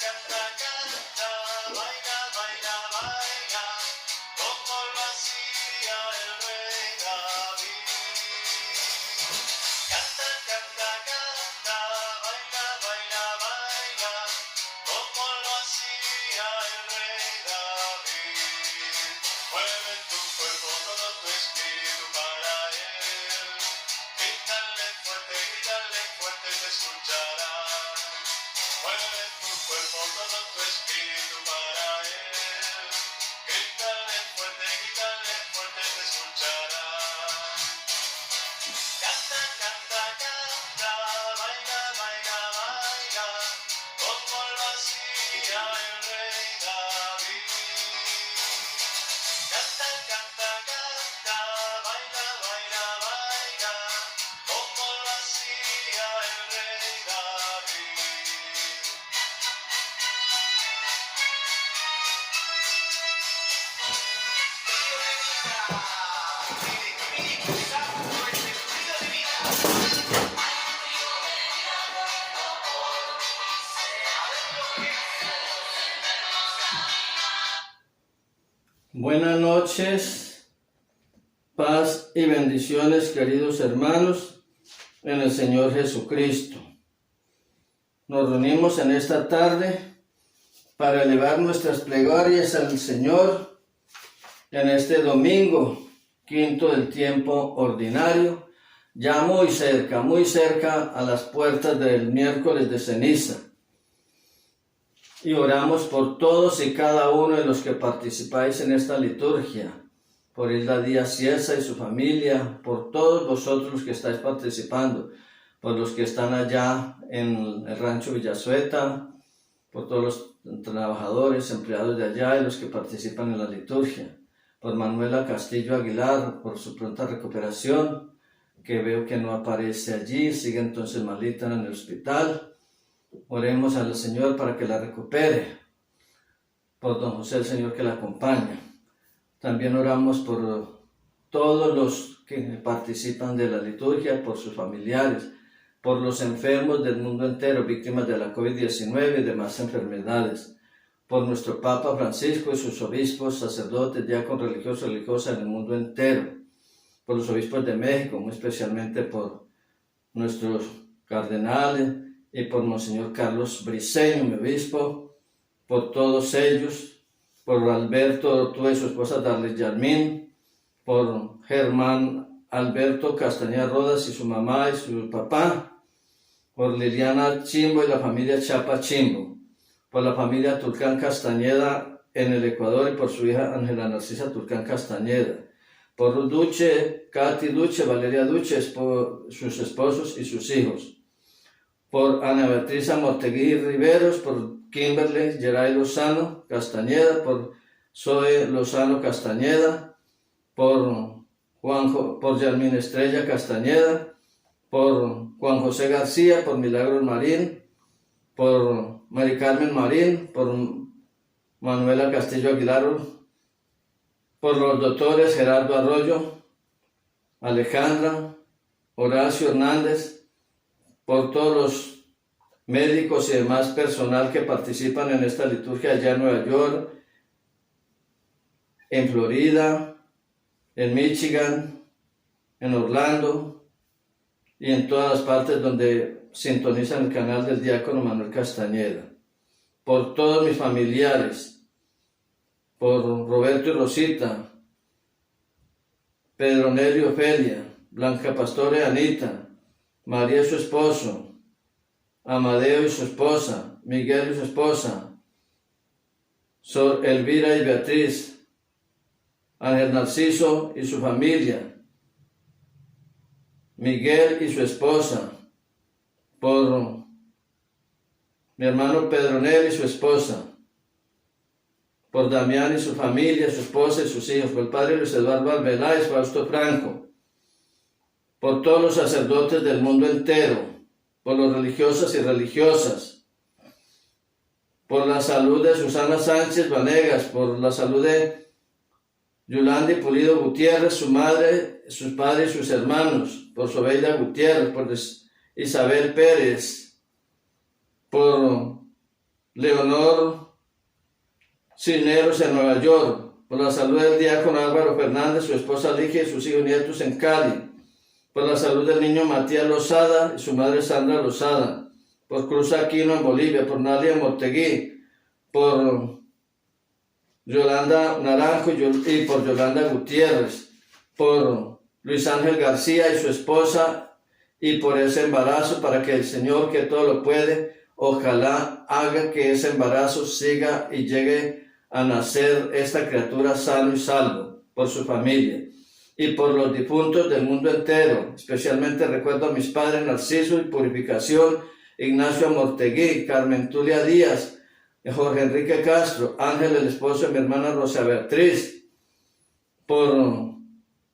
canta, canta, baila, baila, baila, como lo hacía el rey David. Canta, canta, canta, baila, baila, baila, como lo hacía el rey David. Mueve tu cuerpo, todo tu espíritu para él. Grítale fuerte, te escuchará. Mueve tu cuerpo, todo tu espíritu para él. Grítale fuerte, te escuchará. Canta, canta, canta, baila, baila, baila, como lo hacía el rey David. Canta, canta, canta, baila, baila, baila, como lo hacía el rey David. Buenas noches, paz y bendiciones, queridos hermanos, en el Señor Jesucristo. Nos reunimos en esta tarde para elevar nuestras plegarias al Señor en este domingo, quinto del tiempo ordinario, ya muy cerca a las puertas del miércoles de ceniza. Y oramos por todos y cada uno de los que participáis en esta liturgia, por Isla Díaz Cieza y su familia, por todos vosotros los que estáis participando, por los que están allá en el rancho Villasueta, por todos los trabajadores, empleados de allá y los que participan en la liturgia, por Manuela Castillo Aguilar, por su pronta recuperación, que veo que no aparece allí, sigue entonces malita en el hospital. Oremos al Señor para que la recupere, por don José el Señor que la acompaña. También oramos por todos los que participan de la liturgia, por sus familiares, por los enfermos del mundo entero, víctimas de la COVID-19 y demás enfermedades, por nuestro Papa Francisco y sus obispos, sacerdotes, diáconos, religiosos, religiosas en el mundo entero, por los obispos de México, muy especialmente por nuestros cardenales, y por Monseñor Carlos Briceño, mi obispo, por todos ellos, por Alberto Ortúa y su esposa Darlis Yarmín, por Germán Alberto Castañeda Rodas y su mamá y su papá, por Liliana Chimbo y la familia Chapa Chimbo, por la familia Tulcán Castañeda en el Ecuador y por su hija Ángela Narcisa Tulcán Castañeda, por Ruth Duche, Katy Duche, Valeria Duche, sus esposos y sus hijos, por Ana Beatriz Amortegui Riveros, por Kimberly Geray Lozano Castañeda, por Zoe Lozano Castañeda, por Yarmín Estrella Castañeda, por Juan José García, por Milagros Marín, por Mari Carmen Marín, por Manuela Castillo Aguilar, por los doctores Gerardo Arroyo, Alejandra, Horacio Hernández, por todos los médicos y demás personal que participan en esta liturgia allá en Nueva York, en Florida, en Michigan, en Orlando y en todas las partes donde sintonizan el canal del diácono Manuel Castañeda, por todos mis familiares, por Roberto y Rosita, Pedro Nelio y Ofelia, Blanca Pastor y Anita, María y su esposo, Amadeo y su esposa, Miguel y su esposa, Sor Elvira y Beatriz, Ángel Narciso y su familia, Miguel y su esposa, por mi hermano Pedronel y su esposa, por Damián y su familia, su esposa y sus hijos, por el padre Luis Eduardo Arbeláez, Fausto Franco, por todos los sacerdotes del mundo entero, por los religiosos y religiosas, por la salud de Susana Sánchez Vanegas, por la salud de Yolanda Pulido Gutiérrez, su madre, sus padres y sus hermanos, por Sobeida Gutiérrez, por Isabel Pérez, por Leonor Cisneros en Nueva York, por la salud del diácono Álvaro Fernández, su esposa Ligia y sus hijos nietos en Cali, por la salud del niño Matías Lozada y su madre Sandra Lozada, por Cruz Aquino en Bolivia, por Nadia Mortegui, por Yolanda Naranjo y por Yolanda Gutiérrez, por Luis Ángel García y su esposa, y por ese embarazo, para que el Señor, que todo lo puede, ojalá haga que ese embarazo siga y llegue a nacer esta criatura sano y salvo, por su familia, y por los difuntos del mundo entero. Especialmente recuerdo a mis padres Narciso y Purificación, Ignacio Mortegui, Carmen Tulia Díaz, Jorge Enrique Castro, Ángel, el esposo de mi hermana Rosa Beatriz, por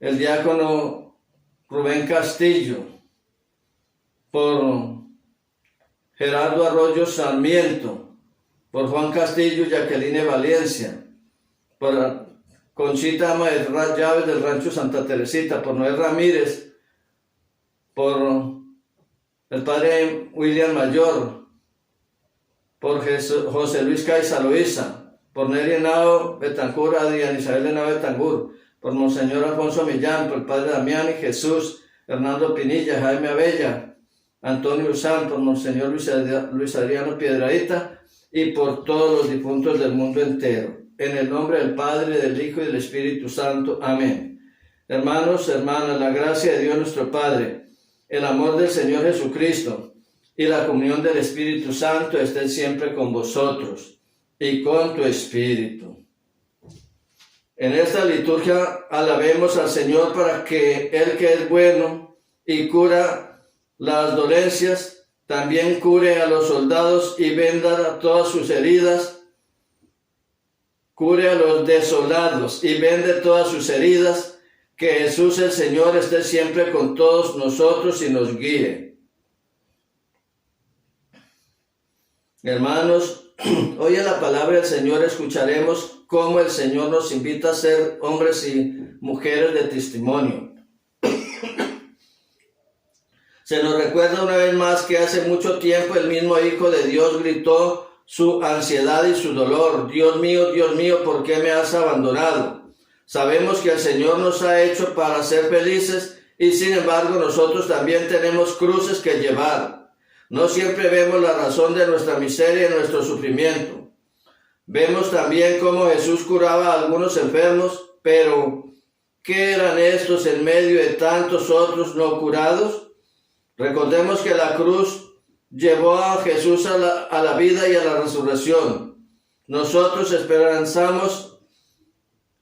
el diácono Rubén Castillo, por Gerardo Arroyo Sarmiento, por Juan Castillo y Jacqueline Valencia, por Conchita Ama de Llaves del Rancho Santa Teresita, por Noel Ramírez, por el padre William Mayor, por José Luis Caiza Loíza, por Neri Henao Betancur, Adrián Isabel Henao Betancur, por Monseñor Alfonso Millán, por el padre Damián y Jesús, Hernando Pinilla, Jaime Abella, Antonio Usán, por Monseñor Luis Adriano Piedrahita, y por todos los difuntos del mundo entero. En el nombre del Padre, del Hijo y del Espíritu Santo. Amén. Hermanos, hermanas, la gracia de Dios nuestro Padre, el amor del Señor Jesucristo y la comunión del Espíritu Santo estén siempre con vosotros y con tu espíritu. En esta liturgia alabemos al Señor para que Él, que es bueno y cura las dolencias, también cure a los soldados y venda todas sus heridas, cure a los desolados y vende todas sus heridas, que Jesús el Señor esté siempre con todos nosotros y nos guíe. Hermanos, hoy en la palabra del Señor escucharemos cómo el Señor nos invita a ser hombres y mujeres de testimonio. Se nos recuerda una vez más que hace mucho tiempo el mismo Hijo de Dios gritó su ansiedad y su dolor: Dios mío, ¿por qué me has abandonado? Sabemos que el Señor nos ha hecho para ser felices y sin embargo nosotros también tenemos cruces que llevar. No siempre vemos la razón de nuestra miseria y nuestro sufrimiento. Vemos también cómo Jesús curaba a algunos enfermos, pero ¿qué eran estos en medio de tantos otros no curados? Recordemos que la cruz llevó a Jesús a la vida y a la resurrección. Nosotros esperanzamos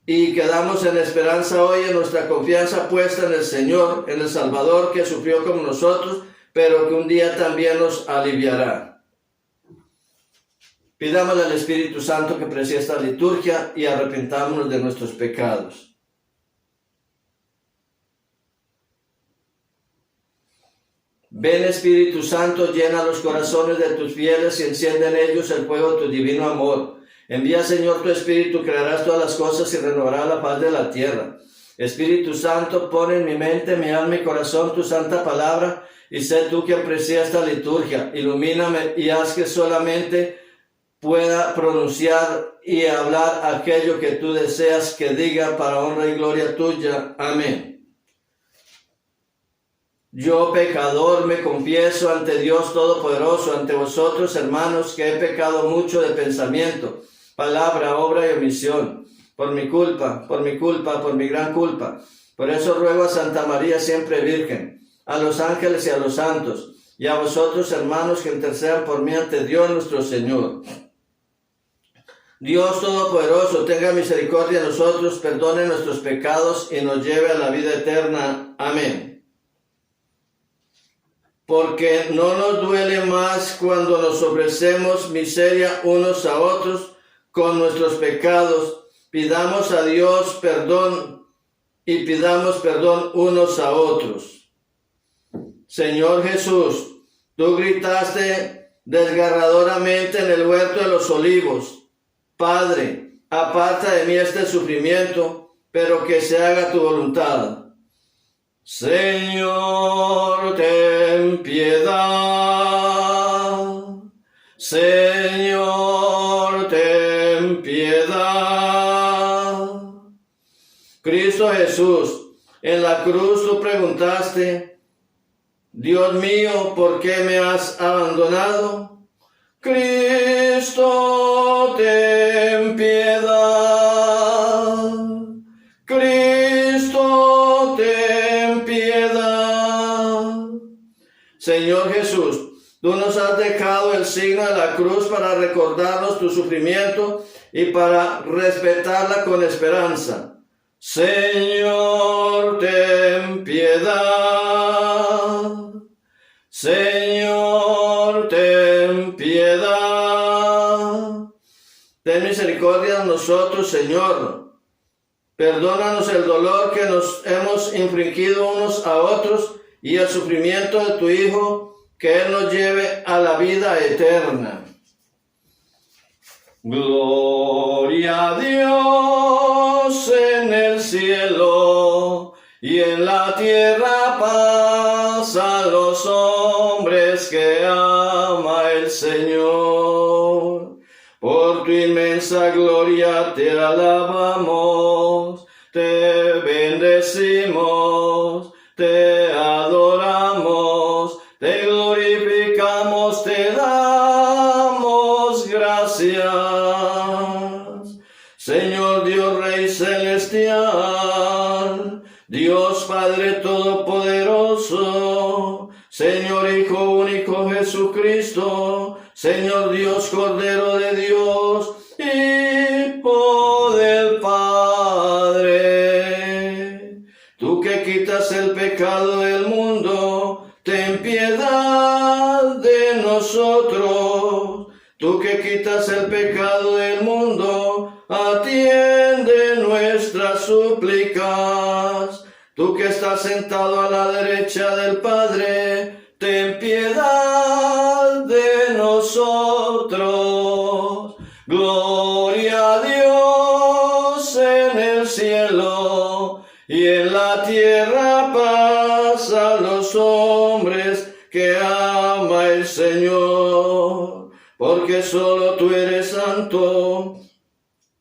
y quedamos en esperanza hoy en nuestra confianza puesta en el Señor, en el Salvador que sufrió como nosotros, pero que un día también nos aliviará. Pidámosle al Espíritu Santo que preside esta liturgia y arrepentámonos de nuestros pecados. Ven, Espíritu Santo, llena los corazones de tus fieles y enciende en ellos el fuego de tu divino amor. Envía, Señor, tu Espíritu, crearás todas las cosas y renovarás la paz de la tierra. Espíritu Santo, pon en mi mente, mi alma y corazón tu santa palabra, y sé tú quien presida esta liturgia. Ilumíname y haz que solamente pueda pronunciar y hablar aquello que tú deseas que diga para honra y gloria tuya. Amén. Yo, pecador, me confieso ante Dios Todopoderoso, ante vosotros, hermanos, que he pecado mucho de pensamiento, palabra, obra y omisión, por mi gran culpa. Por eso ruego a Santa María siempre Virgen, a los ángeles y a los santos, y a vosotros, hermanos, que intercedan por mí ante Dios nuestro Señor. Dios Todopoderoso, tenga misericordia de nosotros, perdone nuestros pecados y nos lleve a la vida eterna. Amén. Porque no nos duele más cuando nos ofrecemos miseria unos a otros con nuestros pecados. Pidamos a Dios perdón y pidamos perdón unos a otros. Señor Jesús, tú gritaste desgarradoramente en el huerto de los olivos: Padre, aparta de mí este sufrimiento, pero que se haga tu voluntad. Señor, ten piedad. Señor, Cristo Jesús, en la cruz tú preguntaste: Dios mío, ¿por qué me has abandonado? Cristo, ten piedad. Cristo, ten piedad. Señor Jesús, tú nos has dejado el signo de la cruz para recordarnos tu sufrimiento y para respetarla con esperanza. Señor, ten piedad. Señor, ten piedad. Ten misericordia de nosotros, Señor. Perdónanos el dolor que nos hemos infligido unos a otros y el sufrimiento de tu Hijo, que Él nos lleve a la vida eterna. Gloria a Dios en el cielo y en la tierra paz a los hombres que ama el Señor. Por tu inmensa gloria te alabamos, te bendecimos, te adoramos, te glorificamos, te damos gracias. Señor Dios Rey celestial, Dios Padre todopoderoso, Señor Hijo único Jesucristo, Señor Dios Cordero de Dios, Hijo del Padre. Tú que quitas el pecado del mundo, ten piedad de nosotros. Tú que quitas el pecado del mundo, atiende nuestras súplicas. Tú que estás sentado a la derecha del Padre, ten piedad de nosotros. Gloria a Dios en el cielo y en la tierra paz a los hombres que ama el Señor. Porque solo tú eres santo,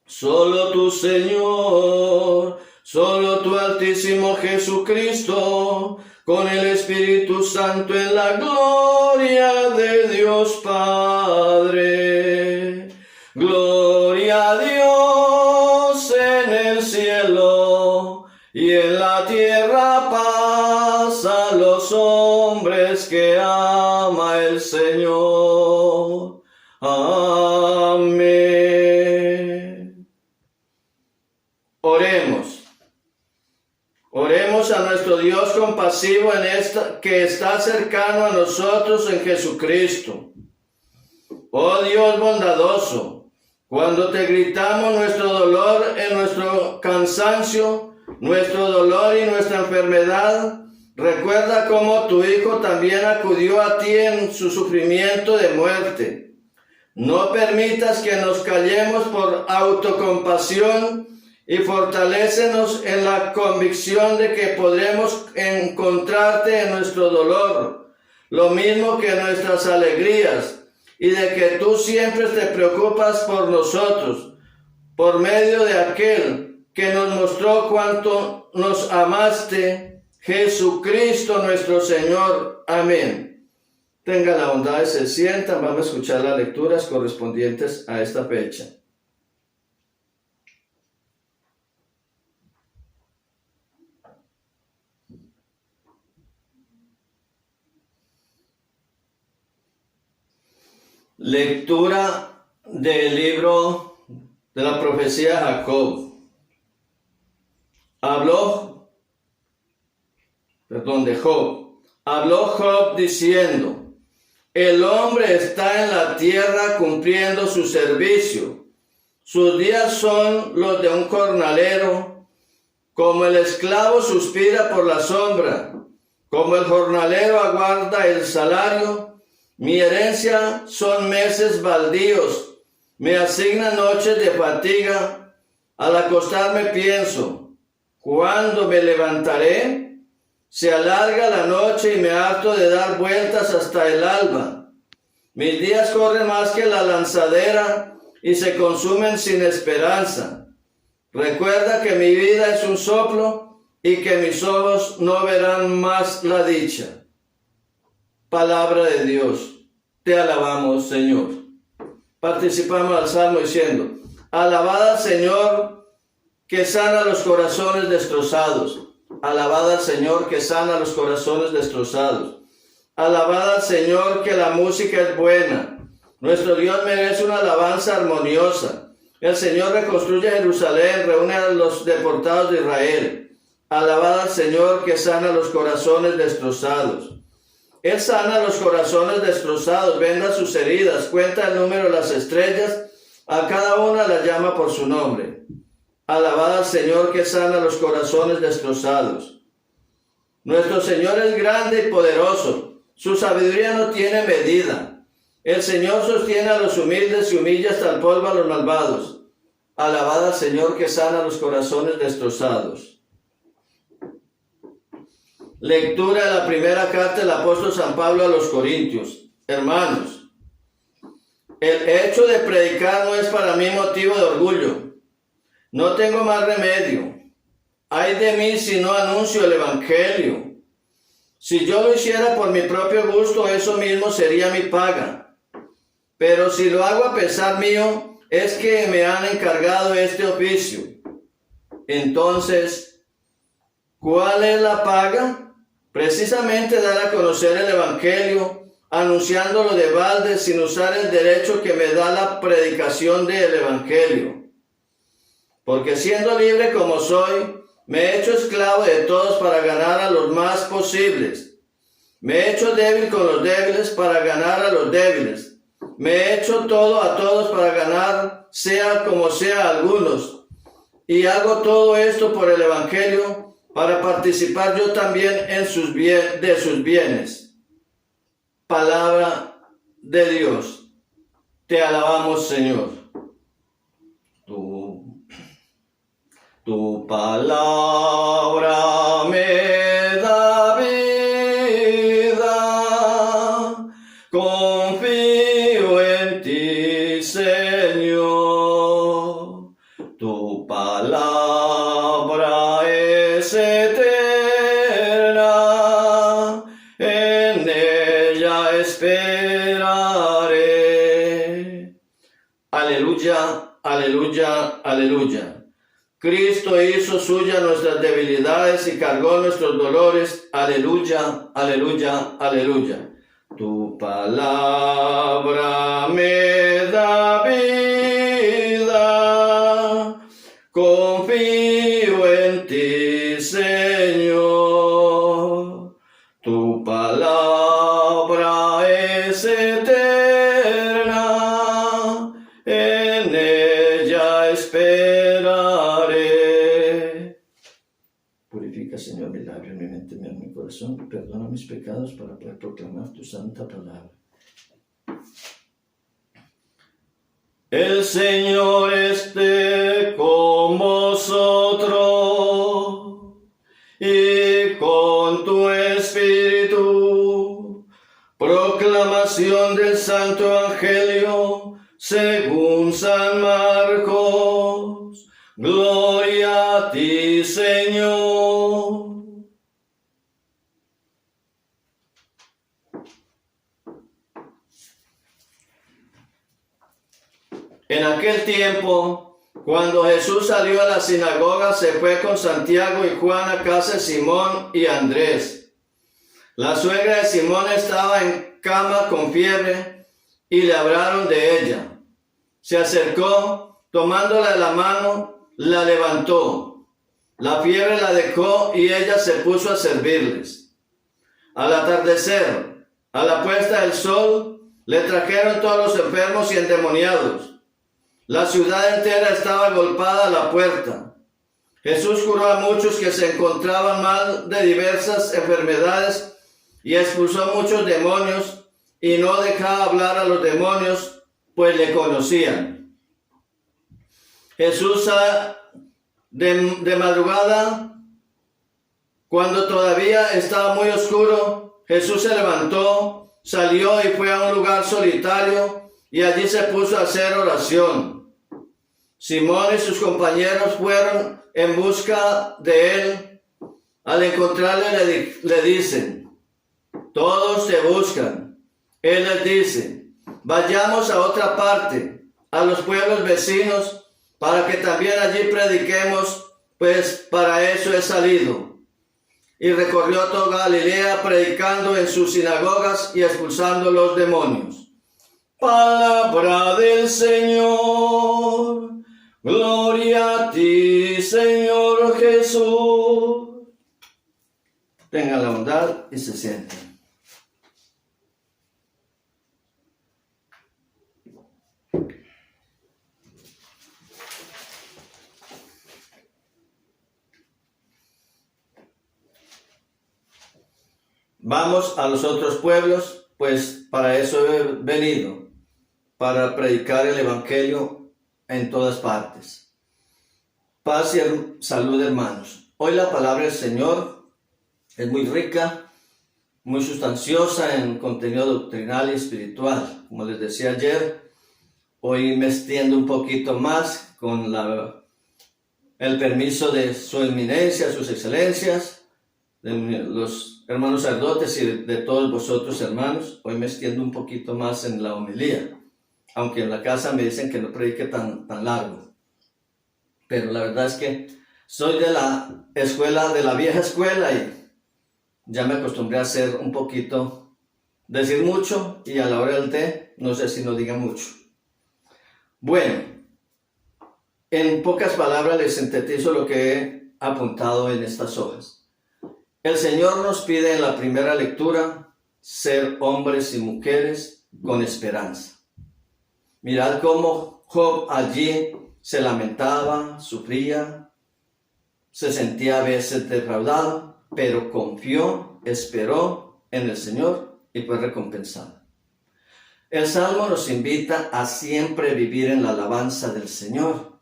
solo tú, Señor, solo tú, Altísimo Jesucristo, con el Espíritu Santo en la gloria de Dios Padre. Gloria a Dios en el cielo y en la tierra paz a los hombres que ama el Señor. Amén. Oremos. Oremos a nuestro Dios compasivo que está cercano a nosotros en Jesucristo. Oh Dios bondadoso, cuando te gritamos nuestro dolor en nuestro cansancio, nuestro dolor y nuestra enfermedad, recuerda cómo tu Hijo también acudió a ti en su sufrimiento de muerte. No permitas que nos callemos por autocompasión y fortalécenos en la convicción de que podremos encontrarte en nuestro dolor, lo mismo que en nuestras alegrías, y de que tú siempre te preocupas por nosotros, por medio de aquel que nos mostró cuánto nos amaste, Jesucristo nuestro Señor. Amén. Tenga la bondad de se sientan, vamos a escuchar las lecturas correspondientes a esta fecha. Lectura del libro de la profecía de Jacob. De Job. Habló Job diciendo: el hombre está en la tierra cumpliendo su servicio. Sus días son los de un jornalero. Como el esclavo suspira por la sombra, como el jornalero aguarda el salario, mi herencia son meses baldíos, me asignan noches de fatiga. Al acostarme pienso: ¿cuándo me levantaré? Se alarga la noche y me harto de dar vueltas hasta el alba. Mis días corren más que la lanzadera y se consumen sin esperanza. Recuerda que mi vida es un soplo y que mis ojos no verán más la dicha. Palabra de Dios. Te alabamos, Señor. Participamos al Salmo diciendo: alabad al Señor que sana los corazones destrozados. Alabad al Señor que sana los corazones destrozados. Alabad al Señor que la música es buena. Nuestro Dios merece una alabanza armoniosa. El Señor reconstruye Jerusalén, reúne a los deportados de Israel. Alabad al Señor que sana los corazones destrozados. Él sana los corazones destrozados, venda sus heridas, cuenta el número de las estrellas, a cada una la llama por su nombre. Alabad al Señor que sana los corazones destrozados. Nuestro Señor es grande y poderoso, su sabiduría no tiene medida. El Señor sostiene a los humildes y humilla hasta el polvo a los malvados. Alabad al Señor que sana los corazones destrozados. Lectura de la primera carta del apóstol San Pablo a los Corintios. Hermanos, el hecho de predicar no es para mí motivo de orgullo. No tengo más remedio. Ay de mí si no anuncio el Evangelio. Si yo lo hiciera por mi propio gusto, eso mismo sería mi paga. Pero si lo hago a pesar mío, es que me han encargado este oficio. Entonces, ¿cuál es la paga? Precisamente dar a conocer el Evangelio, anunciándolo de balde sin usar el derecho que me da la predicación del Evangelio. Porque siendo libre como soy, me he hecho esclavo de todos para ganar a los más posibles. Me he hecho débil con los débiles para ganar a los débiles. Me he hecho todo a todos para ganar, sea como sea, a algunos. Y hago todo esto por el Evangelio, para participar yo también en de sus bienes. Palabra de Dios. Te alabamos, Señor. Tu palabra me da vida. Confío en ti, Señor. Tu palabra es eterna, en ella esperaré. Aleluya, aleluya, aleluya. Cristo hizo suya nuestras debilidades y cargó nuestros dolores. Aleluya, aleluya, aleluya. Tu palabra me da vida. Confío en ti, Señor. Tu palabra es eterna, en ella esperaré. Purifica, Señor, mi labio, mi mente, mi corazón, y perdona mis pecados para poder proclamar tu santa palabra. El Señor esté con vosotros y con tu espíritu. Proclamación del Santo Evangelio según San Marcos. Gloria a ti, Señor. En aquel tiempo, cuando Jesús salió a la sinagoga, se fue con Santiago y Juan a casa de Simón y Andrés. La suegra de Simón estaba en cama con fiebre y le hablaron de ella. Se acercó, tomándola de la mano, la levantó. La fiebre la dejó y ella se puso a servirles. Al atardecer, a la puesta del sol, le trajeron todos los enfermos y endemoniados. La ciudad entera estaba agolpada a la puerta. Jesús curó a muchos que se encontraban mal de diversas enfermedades y expulsó muchos demonios y no dejaba hablar a los demonios, pues le conocían. Jesús de madrugada, cuando todavía estaba muy oscuro, Jesús se levantó, salió y fue a un lugar solitario y allí se puso a hacer oración. Simón y sus compañeros fueron en busca de él. Al encontrarle le dicen, todos te buscan. Él les dice, vayamos a otra parte, a los pueblos vecinos, para que también allí prediquemos, pues para eso he salido. Y recorrió toda Galilea predicando en sus sinagogas y expulsando los demonios. Palabra del Señor. Gloria a ti, Señor Jesús. Tengan la bondad y se sienten. Vamos a los otros pueblos, pues para eso he venido, para predicar el Evangelio en todas partes. Paz y salud, hermanos. Hoy la palabra del Señor es muy rica, muy sustanciosa en contenido doctrinal y espiritual. Como les decía ayer, hoy me extiendo un poquito más con el permiso de su eminencia, sus excelencias, de los hermanos sacerdotes y de todos vosotros, hermanos. Hoy me extiendo un poquito más en la homilía, aunque en la casa me dicen que no predique tan largo. Pero la verdad es que soy de la escuela, de la vieja escuela, y ya me acostumbré a hacer un poquito, decir mucho, y a la hora del té, no sé si no diga mucho. Bueno, en pocas palabras les sintetizo lo que he apuntado en estas hojas. El Señor nos pide en la primera lectura ser hombres y mujeres con esperanza. Mirad cómo Job allí se lamentaba, sufría, se sentía a veces defraudado, pero confió, esperó en el Señor y fue recompensado. El Salmo nos invita a siempre vivir en la alabanza del Señor,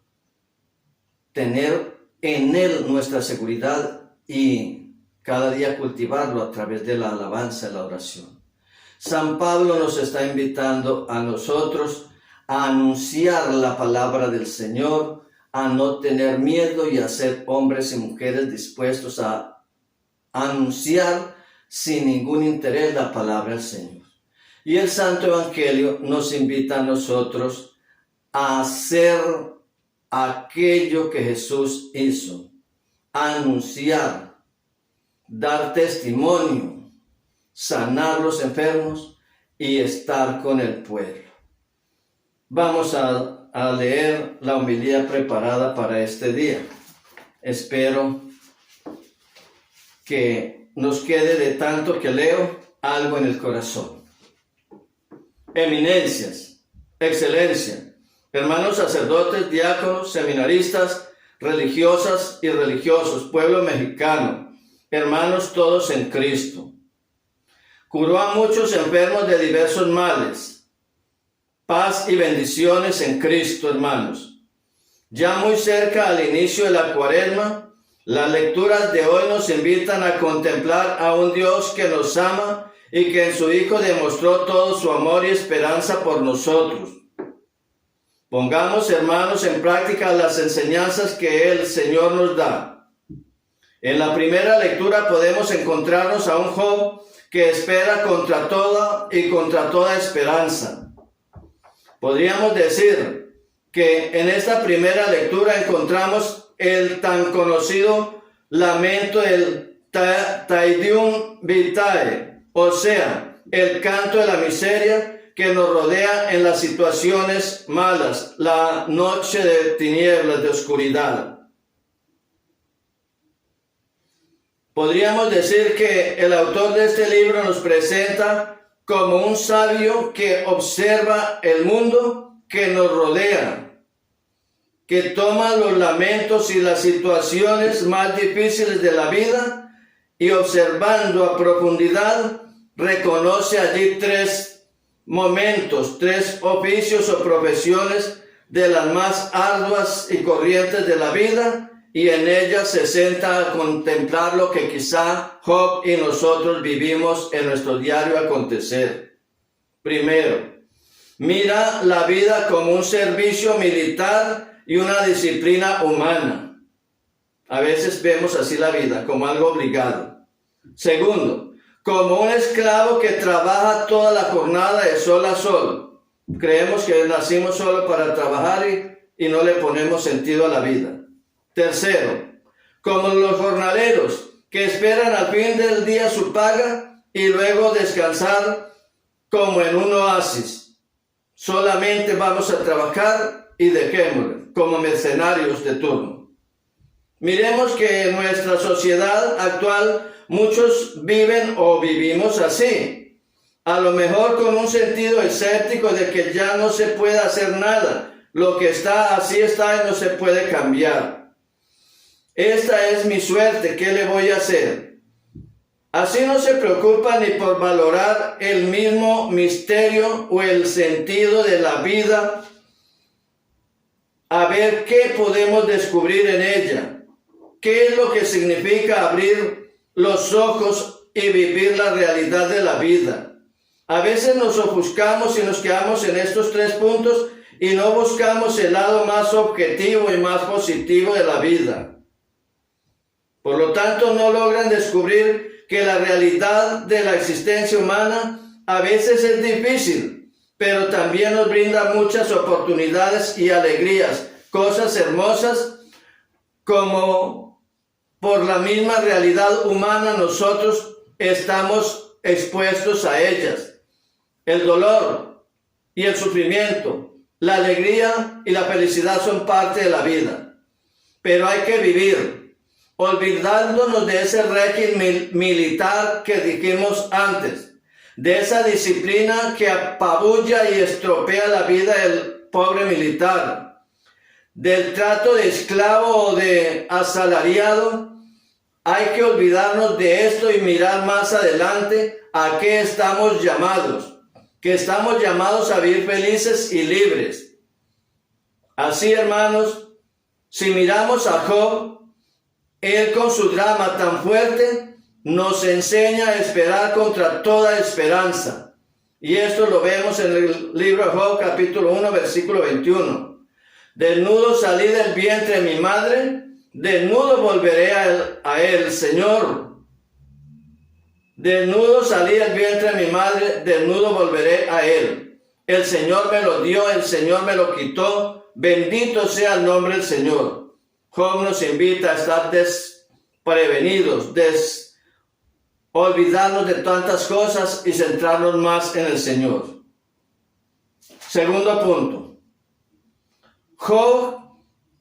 tener en Él nuestra seguridad y cada día cultivarlo a través de la alabanza y la oración. San Pablo nos está invitando a nosotros a anunciar la palabra del Señor, a no tener miedo y a ser hombres y mujeres dispuestos a anunciar sin ningún interés la palabra del Señor. Y el Santo Evangelio nos invita a nosotros a hacer aquello que Jesús hizo, a anunciar, dar testimonio, sanar los enfermos y estar con el pueblo. Vamos a leer la homilía preparada para este día. Espero que nos quede de tanto que leo algo en el corazón. Eminencias, excelencia, hermanos sacerdotes, diáconos, seminaristas, religiosas y religiosos, pueblo mexicano, hermanos todos en Cristo. Curó a muchos enfermos de diversos males. Paz y bendiciones en Cristo, hermanos. Ya muy cerca al inicio de la Cuaresma, las lecturas de hoy nos invitan a contemplar a un Dios que nos ama y que en su Hijo demostró todo su amor y esperanza por nosotros. Pongamos, hermanos, en práctica las enseñanzas que el Señor nos da. En la primera lectura podemos encontrarnos a un Job que espera contra toda esperanza. Podríamos decir que en esta primera lectura encontramos el tan conocido lamento del Taidium Vitae, o sea, el canto de la miseria que nos rodea en las situaciones malas, la noche de tinieblas, de oscuridad. Podríamos decir que el autor de este libro nos presenta como un sabio que observa el mundo que nos rodea, que toma los lamentos y las situaciones más difíciles de la vida y observando a profundidad reconoce allí tres momentos, tres oficios o profesiones de las más arduas y corrientes de la vida, y en ellas se sienta a contemplar lo que quizá Job y nosotros vivimos en nuestro diario acontecer. Primero, mira la vida como un servicio militar y una disciplina humana. A veces vemos así la vida, como algo obligado. Segundo, como un esclavo que trabaja toda la jornada de sol a sol. Creemos que nacimos solo para trabajar y no le ponemos sentido a la vida. Tercero, como los jornaleros que esperan al fin del día su paga y luego descansar como en un oasis. Solamente vamos a trabajar y dejémoslo, como mercenarios de turno. Miremos que en nuestra sociedad actual muchos viven o vivimos así. A lo mejor con un sentido escéptico de que ya no se puede hacer nada. Lo que está, así está y no se puede cambiar. Esta es mi suerte, ¿qué le voy a hacer? Así no se preocupa ni por valorar el mismo misterio o el sentido de la vida, a ver qué podemos descubrir en ella, qué es lo que significa abrir los ojos y vivir la realidad de la vida. A veces nos ofuscamos y nos quedamos en estos 3 puntos y no buscamos el lado más objetivo y más positivo de la vida. Por lo tanto, no logran descubrir que la realidad de la existencia humana a veces es difícil, pero también nos brinda muchas oportunidades y alegrías, cosas hermosas, como por la misma realidad humana nosotros estamos expuestos a ellas. El dolor y el sufrimiento, la alegría y la felicidad son parte de la vida, pero hay que vivir, olvidándonos de ese régimen militar que dijimos antes, de esa disciplina que apabulla y estropea la vida del pobre militar, del trato de esclavo o de asalariado. Hay que olvidarnos de esto y mirar más adelante a qué estamos llamados, que estamos llamados a vivir felices y libres. Así, hermanos, si miramos a Job, él con su drama tan fuerte nos enseña a esperar contra toda esperanza. Y esto lo vemos en el libro de Job, capítulo 1, versículo 21. Desnudo salí del vientre de mi madre, desnudo volveré a él, Señor. Desnudo salí del vientre de mi madre, desnudo volveré a él. El Señor me lo dio, el Señor me lo quitó. Bendito sea el nombre del Señor. Job nos invita a estar desprevenidos, olvidarnos de tantas cosas y centrarnos más en el Señor. Segundo punto. Job,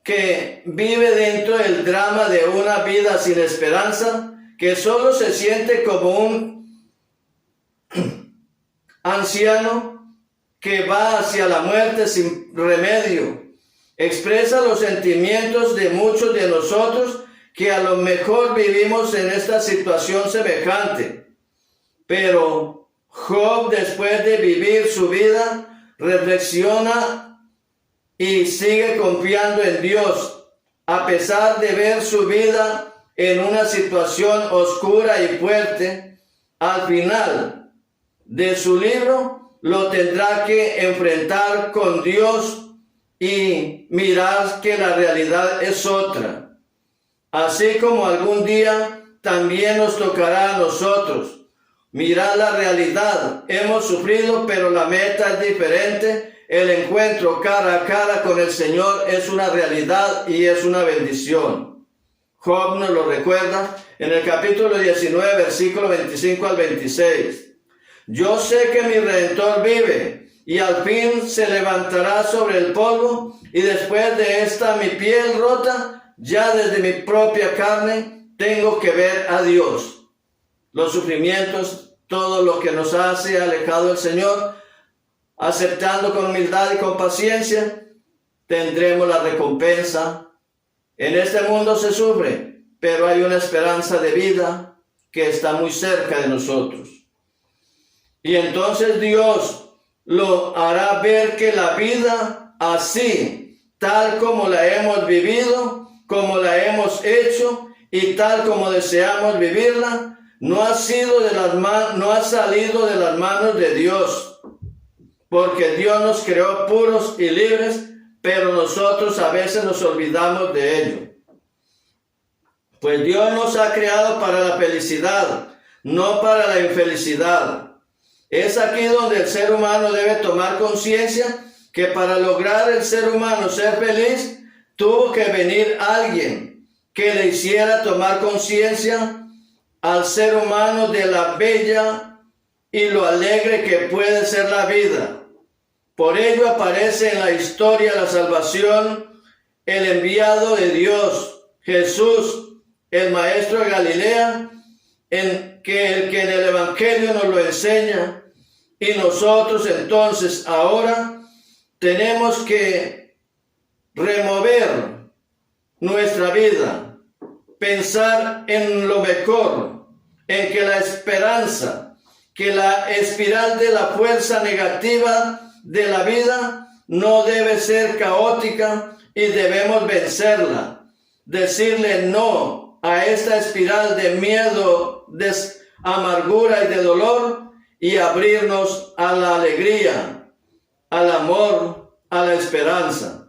que vive dentro del drama de una vida sin esperanza, que solo se siente como un anciano que va hacia la muerte sin remedio. Expresa los sentimientos de muchos de nosotros que a lo mejor vivimos en esta situación semejante. Pero Job, después de vivir su vida, reflexiona y sigue confiando en Dios, a pesar de ver su vida en una situación oscura y fuerte. Al final de su libro lo tendrá que enfrentar con Dios y mirar que la realidad es otra. Así como algún día también nos tocará a nosotros mirar la realidad. Hemos sufrido, pero la meta es diferente. El encuentro cara a cara con el Señor es una realidad y es una bendición. Job nos lo recuerda en el capítulo 19, versículo 25 al 26. Yo sé que mi Redentor vive, y al fin se levantará sobre el polvo, y después de esta mi piel rota, ya desde mi propia carne, tengo que ver a Dios. Los sufrimientos, todo lo que nos hace alejado del Señor, aceptando con humildad y con paciencia, tendremos la recompensa. En este mundo se sufre, pero hay una esperanza de vida que está muy cerca de nosotros. Y entonces Dios lo hará ver que la vida así, tal como la hemos vivido, como la hemos hecho y tal como deseamos vivirla, no ha salido de las manos de Dios, porque Dios nos creó puros y libres pero nosotros a veces nos olvidamos de ello. Pues Dios nos ha creado para la felicidad, no para la infelicidad. Es aquí donde el ser humano debe tomar conciencia que para lograr el ser humano ser feliz, tuvo que venir alguien que le hiciera tomar conciencia al ser humano de la bella y lo alegre que puede ser la vida. Por ello aparece en la historia la salvación, el enviado de Dios, Jesús, el Maestro de Galilea, el que en el Evangelio nos lo enseña, y nosotros entonces ahora tenemos que remover nuestra vida, pensar en lo mejor, en que la esperanza, que la espiral de la fuerza negativa de la vida no debe ser caótica y debemos vencerla, decirle no a esta espiral de miedo, de amargura y de dolor y abrirnos a la alegría, al amor, a la esperanza.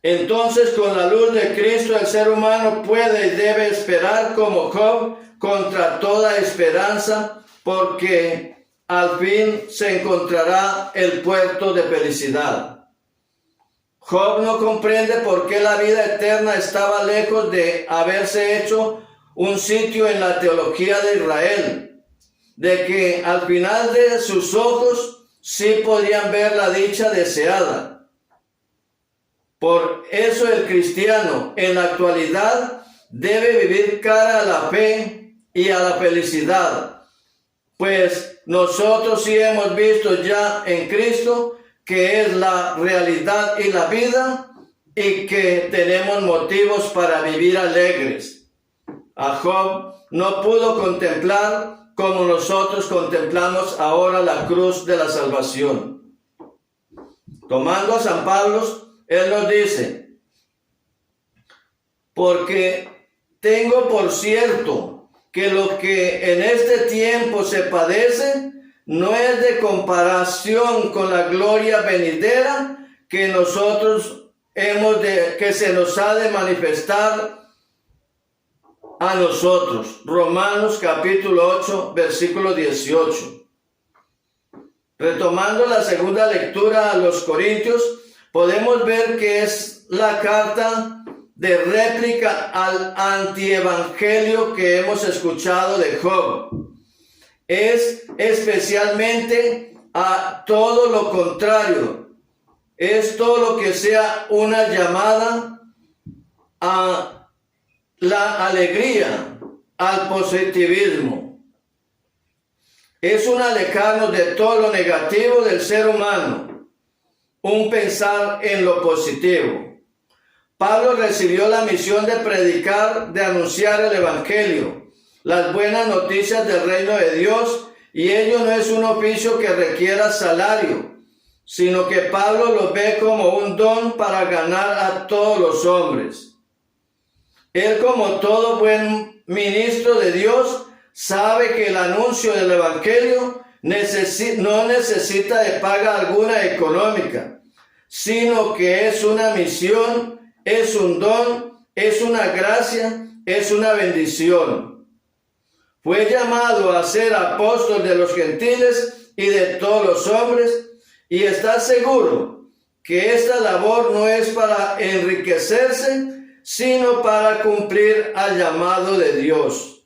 Entonces, con la luz de Cristo, el ser humano puede y debe esperar como Job contra toda esperanza, porque al fin se encontrará el puerto de felicidad. Job no comprende por qué la vida eterna estaba lejos de haberse hecho un sitio en la teología de Israel, de que al final de sus ojos sí podían ver la dicha deseada. Por eso el cristiano en la actualidad debe vivir cara a la fe y a la felicidad, pues nosotros sí hemos visto ya en Cristo que es la realidad y la vida y que tenemos motivos para vivir alegres. A Job no pudo contemplar como nosotros contemplamos ahora la cruz de la salvación. Tomando a San Pablo, él nos dice: porque tengo por cierto que lo que en este tiempo se padece no es de comparación con la gloria venidera que nosotros que se nos ha de manifestar a nosotros. Romanos capítulo 8, versículo 18. Retomando la segunda lectura a los Corintios, podemos ver que es la carta de réplica al antievangelio que hemos escuchado de Job. Es especialmente a todo lo contrario. Es todo lo que sea una llamada a la alegría, al positivismo. Es un alejarnos de todo lo negativo del ser humano, un pensar en lo positivo. Pablo recibió la misión de predicar, de anunciar el Evangelio, las buenas noticias del reino de Dios, y ello no es un oficio que requiera salario, sino que Pablo lo ve como un don para ganar a todos los hombres. Él, como todo buen ministro de Dios, sabe que el anuncio del Evangelio no necesita de paga alguna económica, sino que es una misión, es un don, es una gracia, es una bendición. Fue llamado a ser apóstol de los gentiles y de todos los hombres, y está seguro que esta labor no es para enriquecerse, sino para cumplir al llamado de Dios.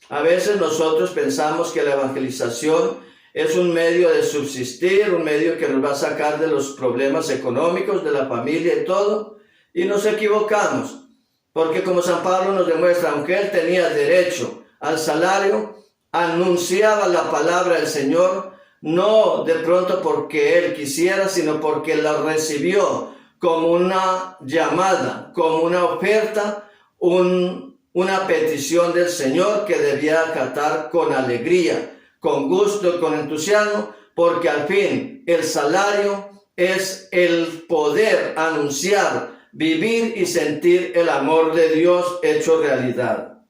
A veces nosotros pensamos que la evangelización es un medio de subsistir, un medio que nos va a sacar de los problemas económicos, de la familia y todo, y nos equivocamos, porque como San Pablo nos demuestra, aunque él tenía derecho al salario, anunciaba la palabra del Señor, no de pronto porque él quisiera, sino porque la recibió como una llamada, como una oferta, una petición del Señor que debía acatar con alegría, con gusto, con entusiasmo, porque al fin el salario es el poder anunciar, vivir y sentir el amor de Dios hecho realidad.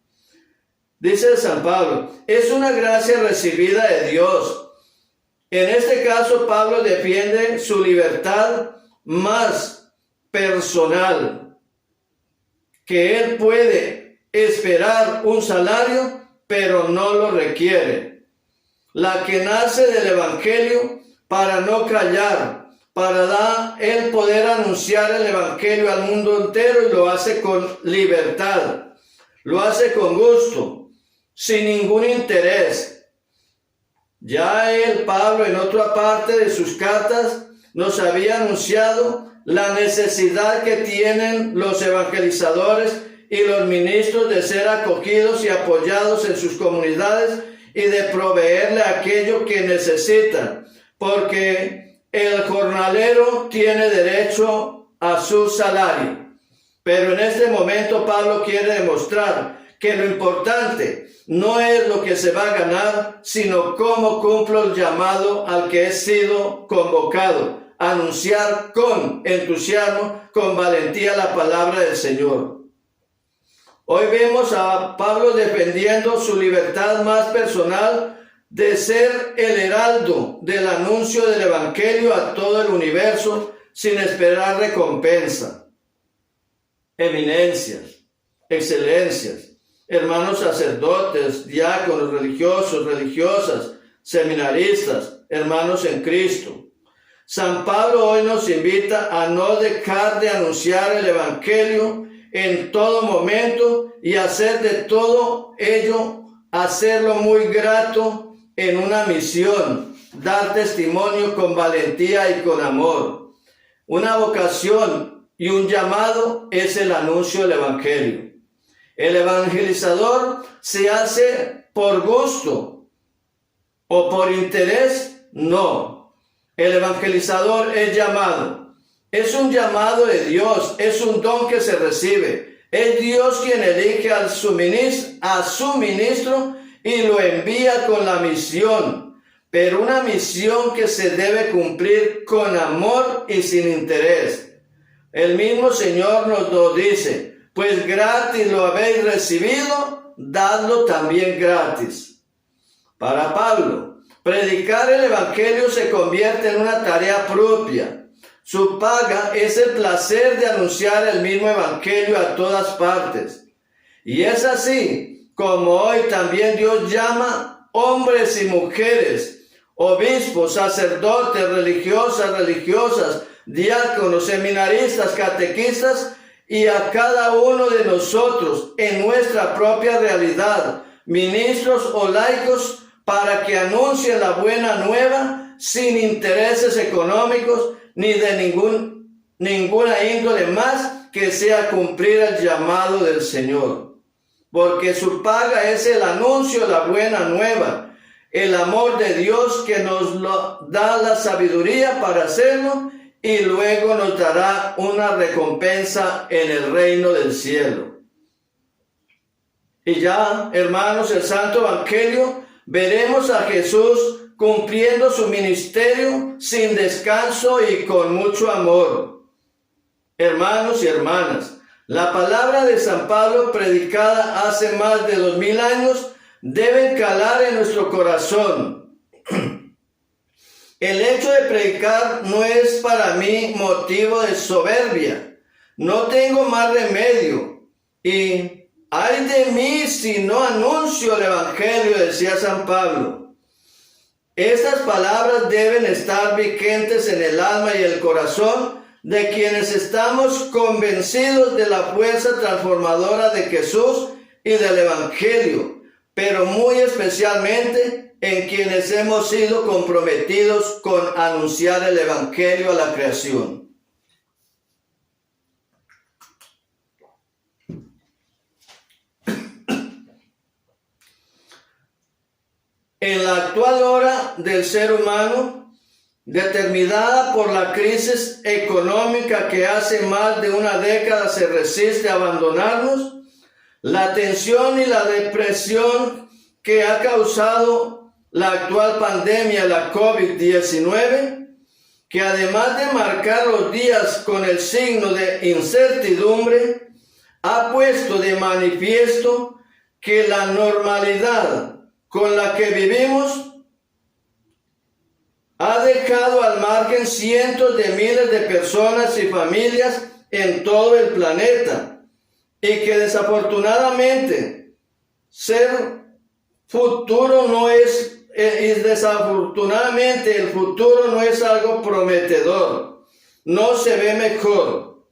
Dice San Pablo, es una gracia recibida de Dios. En este caso, Pablo defiende su libertad más personal, que él puede esperar un salario, pero no lo requiere. La que nace del Evangelio para no callar, para él poder anunciar el Evangelio al mundo entero, y lo hace con libertad, lo hace con gusto, sin ningún interés. Ya Pablo, en otra parte de sus cartas, nos había anunciado la necesidad que tienen los evangelizadores y los ministros de ser acogidos y apoyados en sus comunidades y de proveerle aquello que necesitan, porque el jornalero tiene derecho a su salario. Pero en este momento Pablo quiere demostrar que lo importante no es lo que se va a ganar, sino cómo cumplo el llamado al que he sido convocado, a anunciar con entusiasmo, con valentía la palabra del Señor. Hoy vemos a Pablo defendiendo su libertad más personal de ser el heraldo del anuncio del Evangelio a todo el universo sin esperar recompensa. Eminencias, excelencias, hermanos sacerdotes, diáconos, religiosos, religiosas, seminaristas, hermanos en Cristo. San Pablo hoy nos invita a no dejar de anunciar el Evangelio en todo momento y hacer de todo ello, hacerlo muy grato en una misión, dar testimonio con valentía y con amor. Una vocación y un llamado es el anuncio del Evangelio. El evangelizador se hace por gusto o por interés, no. El evangelizador es llamado. Es un llamado de Dios, es un don que se recibe. Es Dios quien elige a su ministro y lo envía con la misión, pero una misión que se debe cumplir con amor y sin interés. El mismo Señor nos lo dice, pues gratis lo habéis recibido, dadlo también gratis. Para Pablo, predicar el Evangelio se convierte en una tarea propia. Su paga es el placer de anunciar el mismo Evangelio a todas partes. Y es así como hoy también Dios llama hombres y mujeres, obispos, sacerdotes, religiosas, diáconos, seminaristas, catequistas, y a cada uno de nosotros en nuestra propia realidad, ministros o laicos, para que anuncien la buena nueva sin intereses económicos ni de ninguna índole más que sea cumplir el llamado del Señor. Porque su paga es el anuncio de la buena nueva, el amor de Dios que nos da la sabiduría para hacerlo y luego nos dará una recompensa en el reino del cielo. Y ya, hermanos, el Santo Evangelio, veremos a Jesús cumpliendo su ministerio sin descanso y con mucho amor. Hermanos y hermanas, la palabra de San Pablo predicada hace más de 2000 años debe calar en nuestro corazón. El hecho de predicar no es para mí motivo de soberbia. No tengo más remedio. Y ay de mí si no anuncio el Evangelio, decía San Pablo. Estas palabras deben estar vigentes en el alma y el corazón de quienes estamos convencidos de la fuerza transformadora de Jesús y del Evangelio, pero muy especialmente en quienes hemos sido comprometidos con anunciar el Evangelio a la creación. En la actual hora del ser humano, determinada por la crisis económica que hace más de una década se resiste a abandonarnos, la tensión y la depresión que ha causado la actual pandemia, la COVID-19, que además de marcar los días con el signo de incertidumbre, ha puesto de manifiesto que la normalidad con la que vivimos ha dejado al margen cientos de miles de personas y familias en todo el planeta, y que desafortunadamente desafortunadamente el futuro no es algo prometedor, no se ve mejor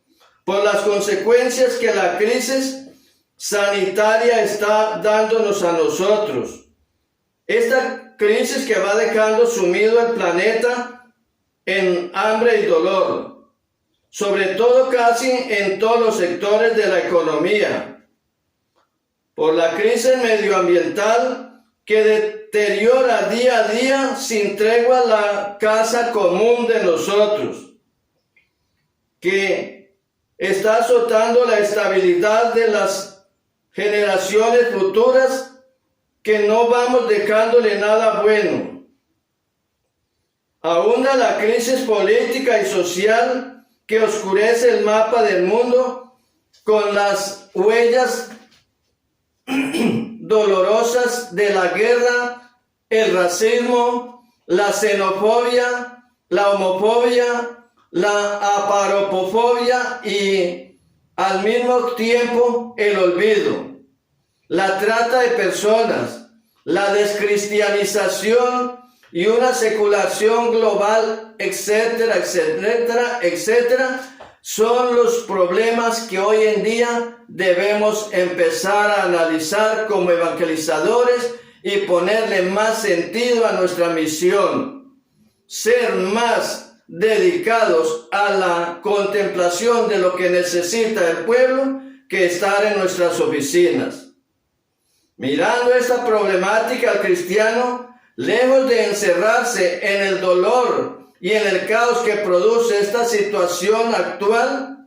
por las consecuencias que la crisis sanitaria está dándonos a nosotros. Esta crisis que va dejando sumido al planeta en hambre y dolor, sobre todo casi en todos los sectores de la economía, por la crisis medioambiental que deteriora día a día sin tregua la casa común de nosotros, que está azotando la estabilidad de las generaciones futuras, que no vamos dejándole nada bueno. Abunda la crisis política y social que oscurece el mapa del mundo con las huellas dolorosas de la guerra, el racismo, la xenofobia, la homofobia, la aparopofobia y al mismo tiempo el olvido, la trata de personas, la descristianización y una seculación global, etcétera, etcétera, etcétera, son los problemas que hoy en día debemos empezar a analizar como evangelizadores y ponerle más sentido a nuestra misión, ser más dedicados a la contemplación de lo que necesita el pueblo que estar en nuestras oficinas. Mirando esta problemática, el cristiano, lejos de encerrarse en el dolor y en el caos que produce esta situación actual,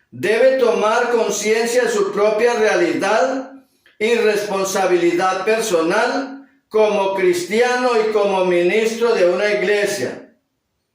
debe tomar conciencia de su propia realidad y responsabilidad personal como cristiano y como ministro de una iglesia.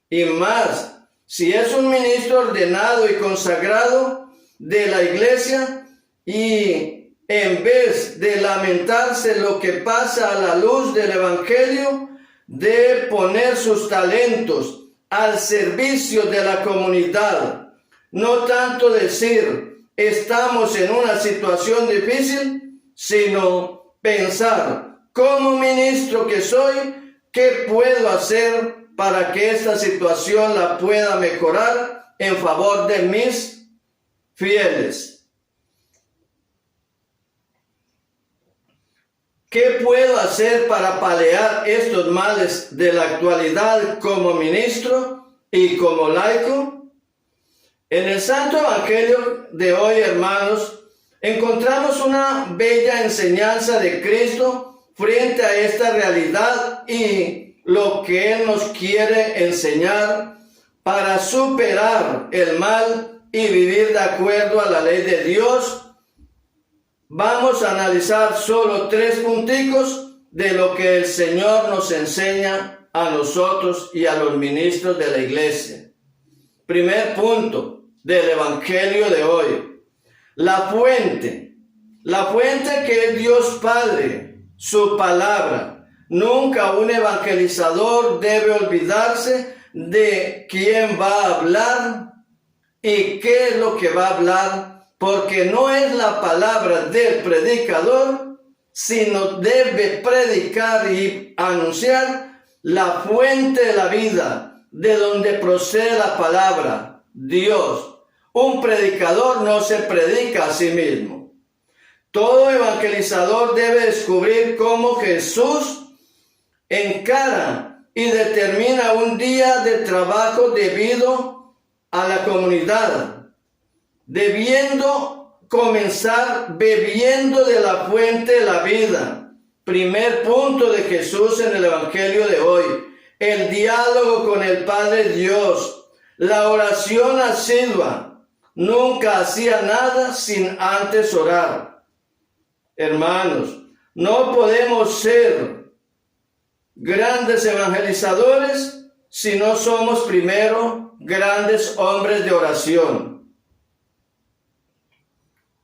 Y más, si es un ministro ordenado y consagrado de la iglesia, y en vez de lamentarse lo que pasa a la luz del evangelio, de poner sus talentos al servicio de la comunidad. No tanto decir, estamos en una situación difícil, sino pensar, como ministro que soy, ¿qué puedo hacer para que esta situación la pueda mejorar en favor de mis fieles? ¿Qué puedo hacer para paliar estos males de la actualidad como ministro y como laico? En el Santo Evangelio de hoy, hermanos, encontramos una bella enseñanza de Cristo frente a esta realidad y lo que Él nos quiere enseñar para superar el mal y vivir de acuerdo a la ley de Dios. Vamos a analizar solo 3 punticos de lo que el Señor nos enseña a nosotros y a los ministros de la iglesia. Primer punto del Evangelio de hoy. La fuente que es Dios Padre, su palabra. Nunca un evangelizador debe olvidarse de quién va a hablar y qué es lo que va a hablar, porque no es la palabra del predicador, sino debe predicar y anunciar la fuente de la vida, de donde procede la palabra, Dios. Un predicador no se predica a sí mismo. Todo evangelizador debe descubrir cómo Jesús encara y determina un día de trabajo debido a la comunidad, debiendo comenzar bebiendo de la fuente de la vida. Primer punto de Jesús en el Evangelio de hoy: el diálogo con el Padre Dios, la oración asidua. Nunca hacía nada sin antes orar. Hermanos, no podemos ser grandes evangelizadores si no somos primero grandes hombres de oración.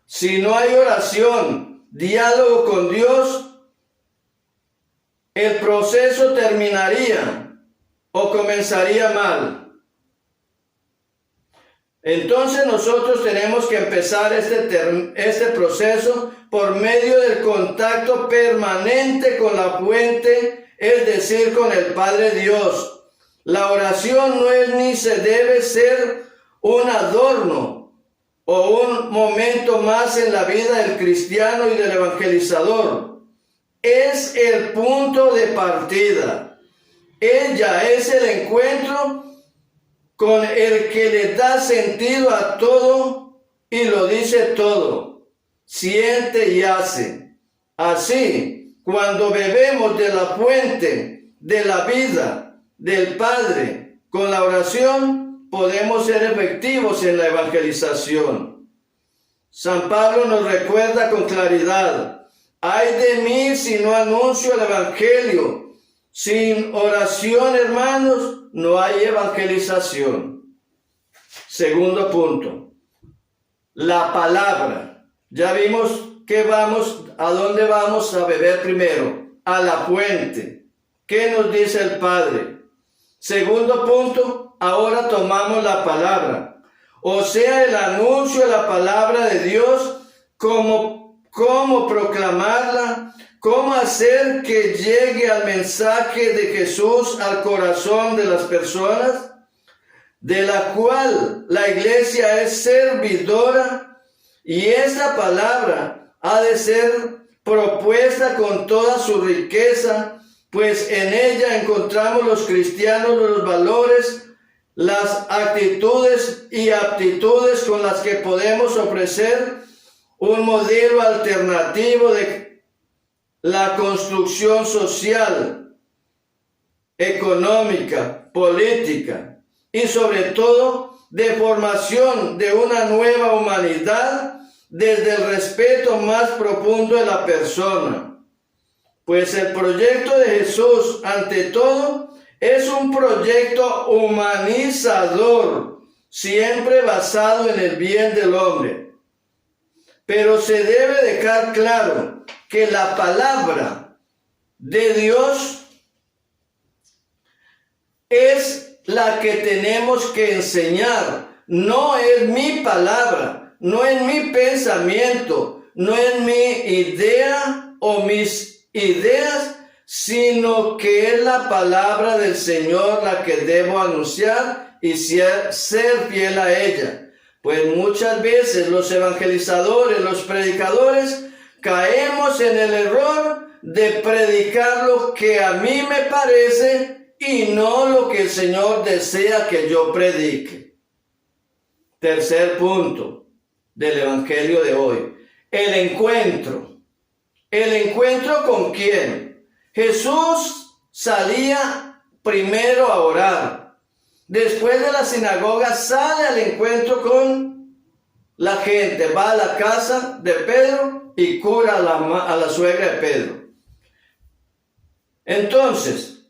Si no hay oración, diálogo con Dios, el proceso terminaría o comenzaría mal. Entonces nosotros tenemos que empezar este proceso por medio del contacto permanente con la fuente, es decir, con el Padre Dios. La oración no es ni se debe ser un adorno o un momento más en la vida del cristiano y del evangelizador. Es el punto de partida. Ella es el encuentro con el que le da sentido a todo y lo dice todo, siente y hace. Así, cuando bebemos de la fuente de la vida del Padre con la oración, podemos ser efectivos en la evangelización. San Pablo nos recuerda con claridad: ay de mí si no anuncio el evangelio. Sin oración, hermanos, no hay evangelización. Segundo punto, la palabra. Ya vimos a dónde vamos a beber primero, a la fuente. ¿Qué nos dice el Padre? Segundo punto, ahora tomamos la palabra, o sea, el anuncio de la palabra de Dios, cómo proclamarla, cómo hacer que llegue al mensaje de Jesús al corazón de las personas, de la cual la iglesia es servidora, y esta palabra ha de ser propuesta con toda su riqueza, pues en ella encontramos los cristianos los valores, las actitudes y aptitudes con las que podemos ofrecer un modelo alternativo de la construcción social, económica, política y sobre todo de formación de una nueva humanidad desde el respeto más profundo de la persona. Pues el proyecto de Jesús, ante todo, es un proyecto humanizador, siempre basado en el bien del hombre. Pero se debe dejar claro que la palabra de Dios es la que tenemos que enseñar. No es mi palabra, no es mi pensamiento, no es mi idea o mis ideas, sino que es la palabra del Señor la que debo anunciar y ser fiel a ella. Pues muchas veces los evangelizadores, los predicadores, caemos en el error de predicar lo que a mí me parece y no lo que el Señor desea que yo predique. Tercer punto del evangelio de hoy: el encuentro. ¿El encuentro con quién? Jesús salía primero a orar. Después de la sinagoga sale al encuentro con la gente, va a la casa de Pedro y cura a la suegra de Pedro. Entonces,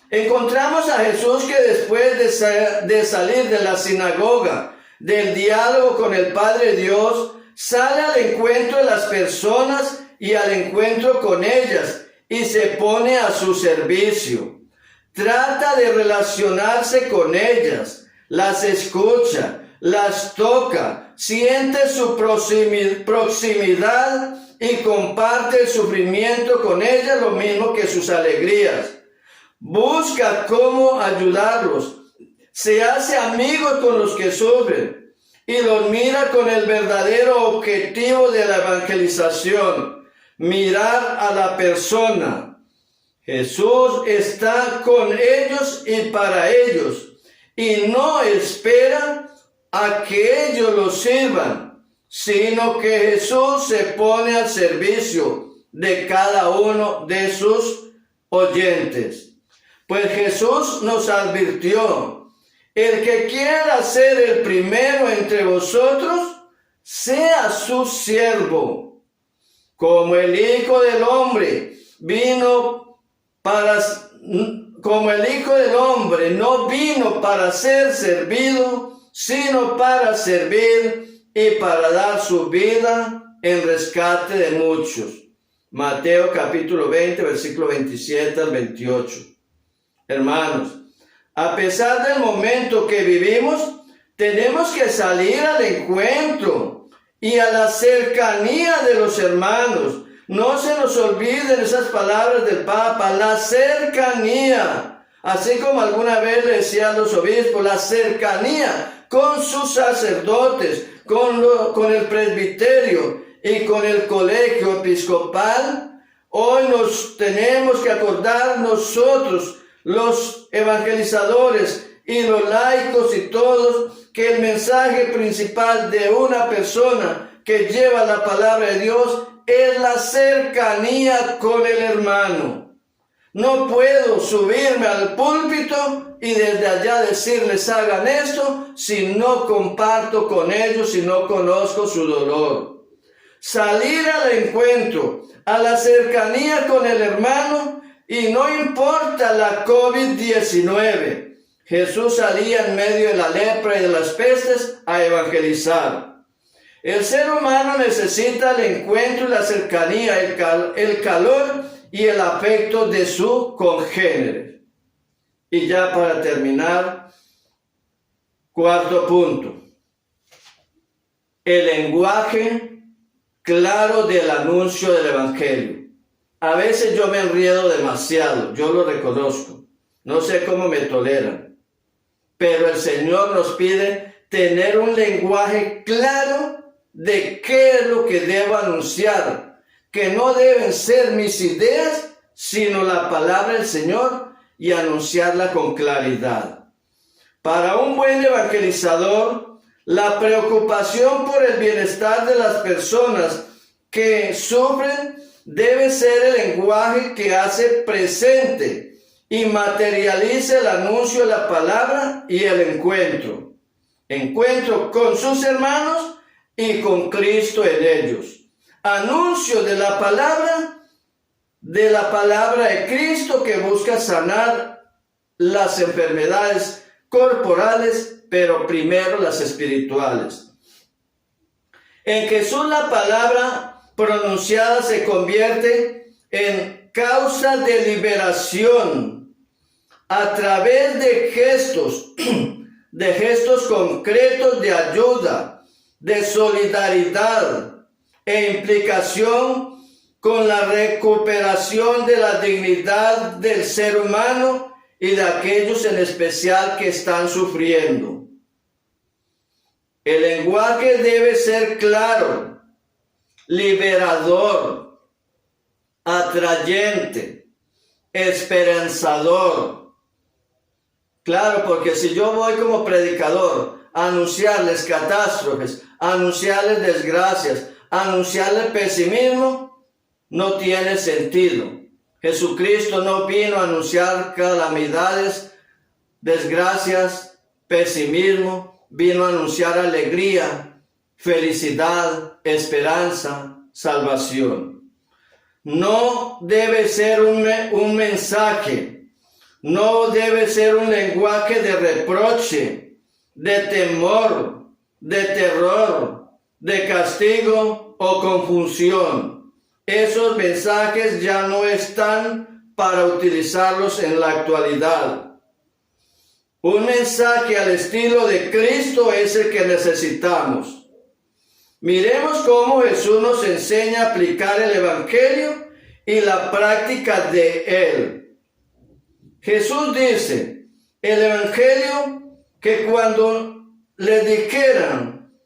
encontramos a Jesús que después de salir de la sinagoga, del diálogo con el Padre Dios, sale al encuentro de las personas y al encuentro con ellas y se pone a su servicio. Trata de relacionarse con ellas, las escucha, las toca, siente su proximidad y comparte el sufrimiento con ellas, lo mismo que sus alegrías. Busca cómo ayudarlos, se hace amigos con los que sufren y los mira con el verdadero objetivo de la evangelización: mirar a la persona. Jesús está con ellos y para ellos, y no espera a que ellos lo sirvan, sino que Jesús se pone al servicio de cada uno de sus oyentes. Pues Jesús nos advirtió: el que quiera ser el primero entre vosotros, sea su siervo. Como el Hijo del Hombre no vino para ser servido, sino para servir y para dar su vida en rescate de muchos. Mateo capítulo 20, versículo 27 al 28. Hermanos, A pesar del momento que vivimos, tenemos que salir al encuentro y a la cercanía de los hermanos. No se nos olviden esas palabras del Papa, la cercanía. Así como alguna vez le decían los obispos, la cercanía con sus sacerdotes, con el presbiterio y con el colegio episcopal. Hoy nos tenemos que acordar nosotros, los evangelizadores y los laicos y todos, que el mensaje principal de una persona que lleva la palabra de Dios es la cercanía con el hermano. No puedo subirme al púlpito y desde allá decirles hagan esto si no comparto con ellos, si no conozco su dolor. Salir al encuentro, a la cercanía con el hermano, y no importa la COVID-19. Jesús salía en medio de la lepra y de las pestes a evangelizar. El ser humano necesita el encuentro y la cercanía, el calor y el afecto de su congénere. Y ya para terminar, cuarto punto. El lenguaje claro del anuncio del evangelio. A veces yo me enriedo demasiado, yo lo reconozco. No sé cómo me toleran. Pero el Señor nos pide tener un lenguaje claro de qué es lo que debo anunciar, que no deben ser mis ideas, sino la palabra del Señor, y anunciarla con claridad. Para un buen evangelizador, la preocupación por el bienestar de las personas que sufren debe ser el lenguaje que hace presente y materializa el anuncio de la palabra y el encuentro. Encuentro con sus hermanos y con Cristo en ellos. Anuncio de la palabra de Cristo, que busca sanar las enfermedades corporales, pero primero las espirituales. En Jesús la palabra pronunciada se convierte en causa de liberación a través de gestos concretos de ayuda, de solidaridad e implicación con la recuperación de la dignidad del ser humano y de aquellos en especial que están sufriendo. El lenguaje debe ser claro, liberador, atrayente, esperanzador. Claro, porque si yo voy como predicador a anunciarles catástrofes, a anunciarles desgracias, a anunciarles pesimismo, no tiene sentido. Jesucristo no vino a anunciar calamidades, desgracias, pesimismo, vino a anunciar alegría, felicidad, esperanza, salvación. No debe ser un mensaje, no debe ser un lenguaje de reproche, de temor, de terror, de castigo o confusión. Esos mensajes ya no están para utilizarlos en la actualidad. Un mensaje al estilo de Cristo es el que necesitamos. Miremos cómo Jesús nos enseña a aplicar el Evangelio y la práctica de él. Jesús dice, el Evangelio, que cuando le dijeran,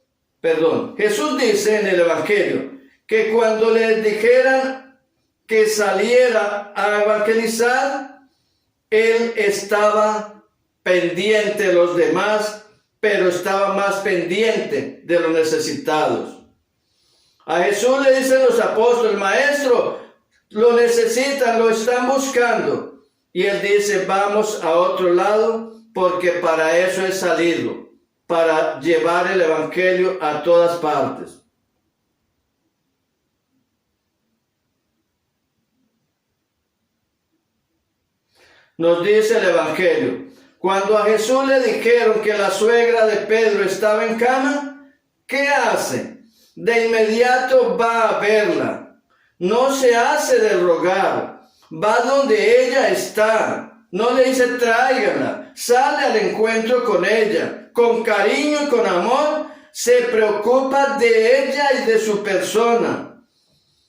Jesús dice en el Evangelio, que cuando le dijeran que saliera a evangelizar, él estaba pendiente de los demás, pero estaba más pendiente de los necesitados. A Jesús le dicen los apóstoles, Maestro, lo necesitan, lo están buscando. Y él dice, vamos a otro lado, porque para eso he salido, para llevar el Evangelio a todas partes. Nos dice el Evangelio, cuando a Jesús le dijeron que la suegra de Pedro estaba en cama, ¿qué hace? De inmediato va a verla. No se hace de rogar, va donde ella está no le dice tráigala, sale al encuentro con ella, con cariño y con amor, se preocupa de ella y de su persona,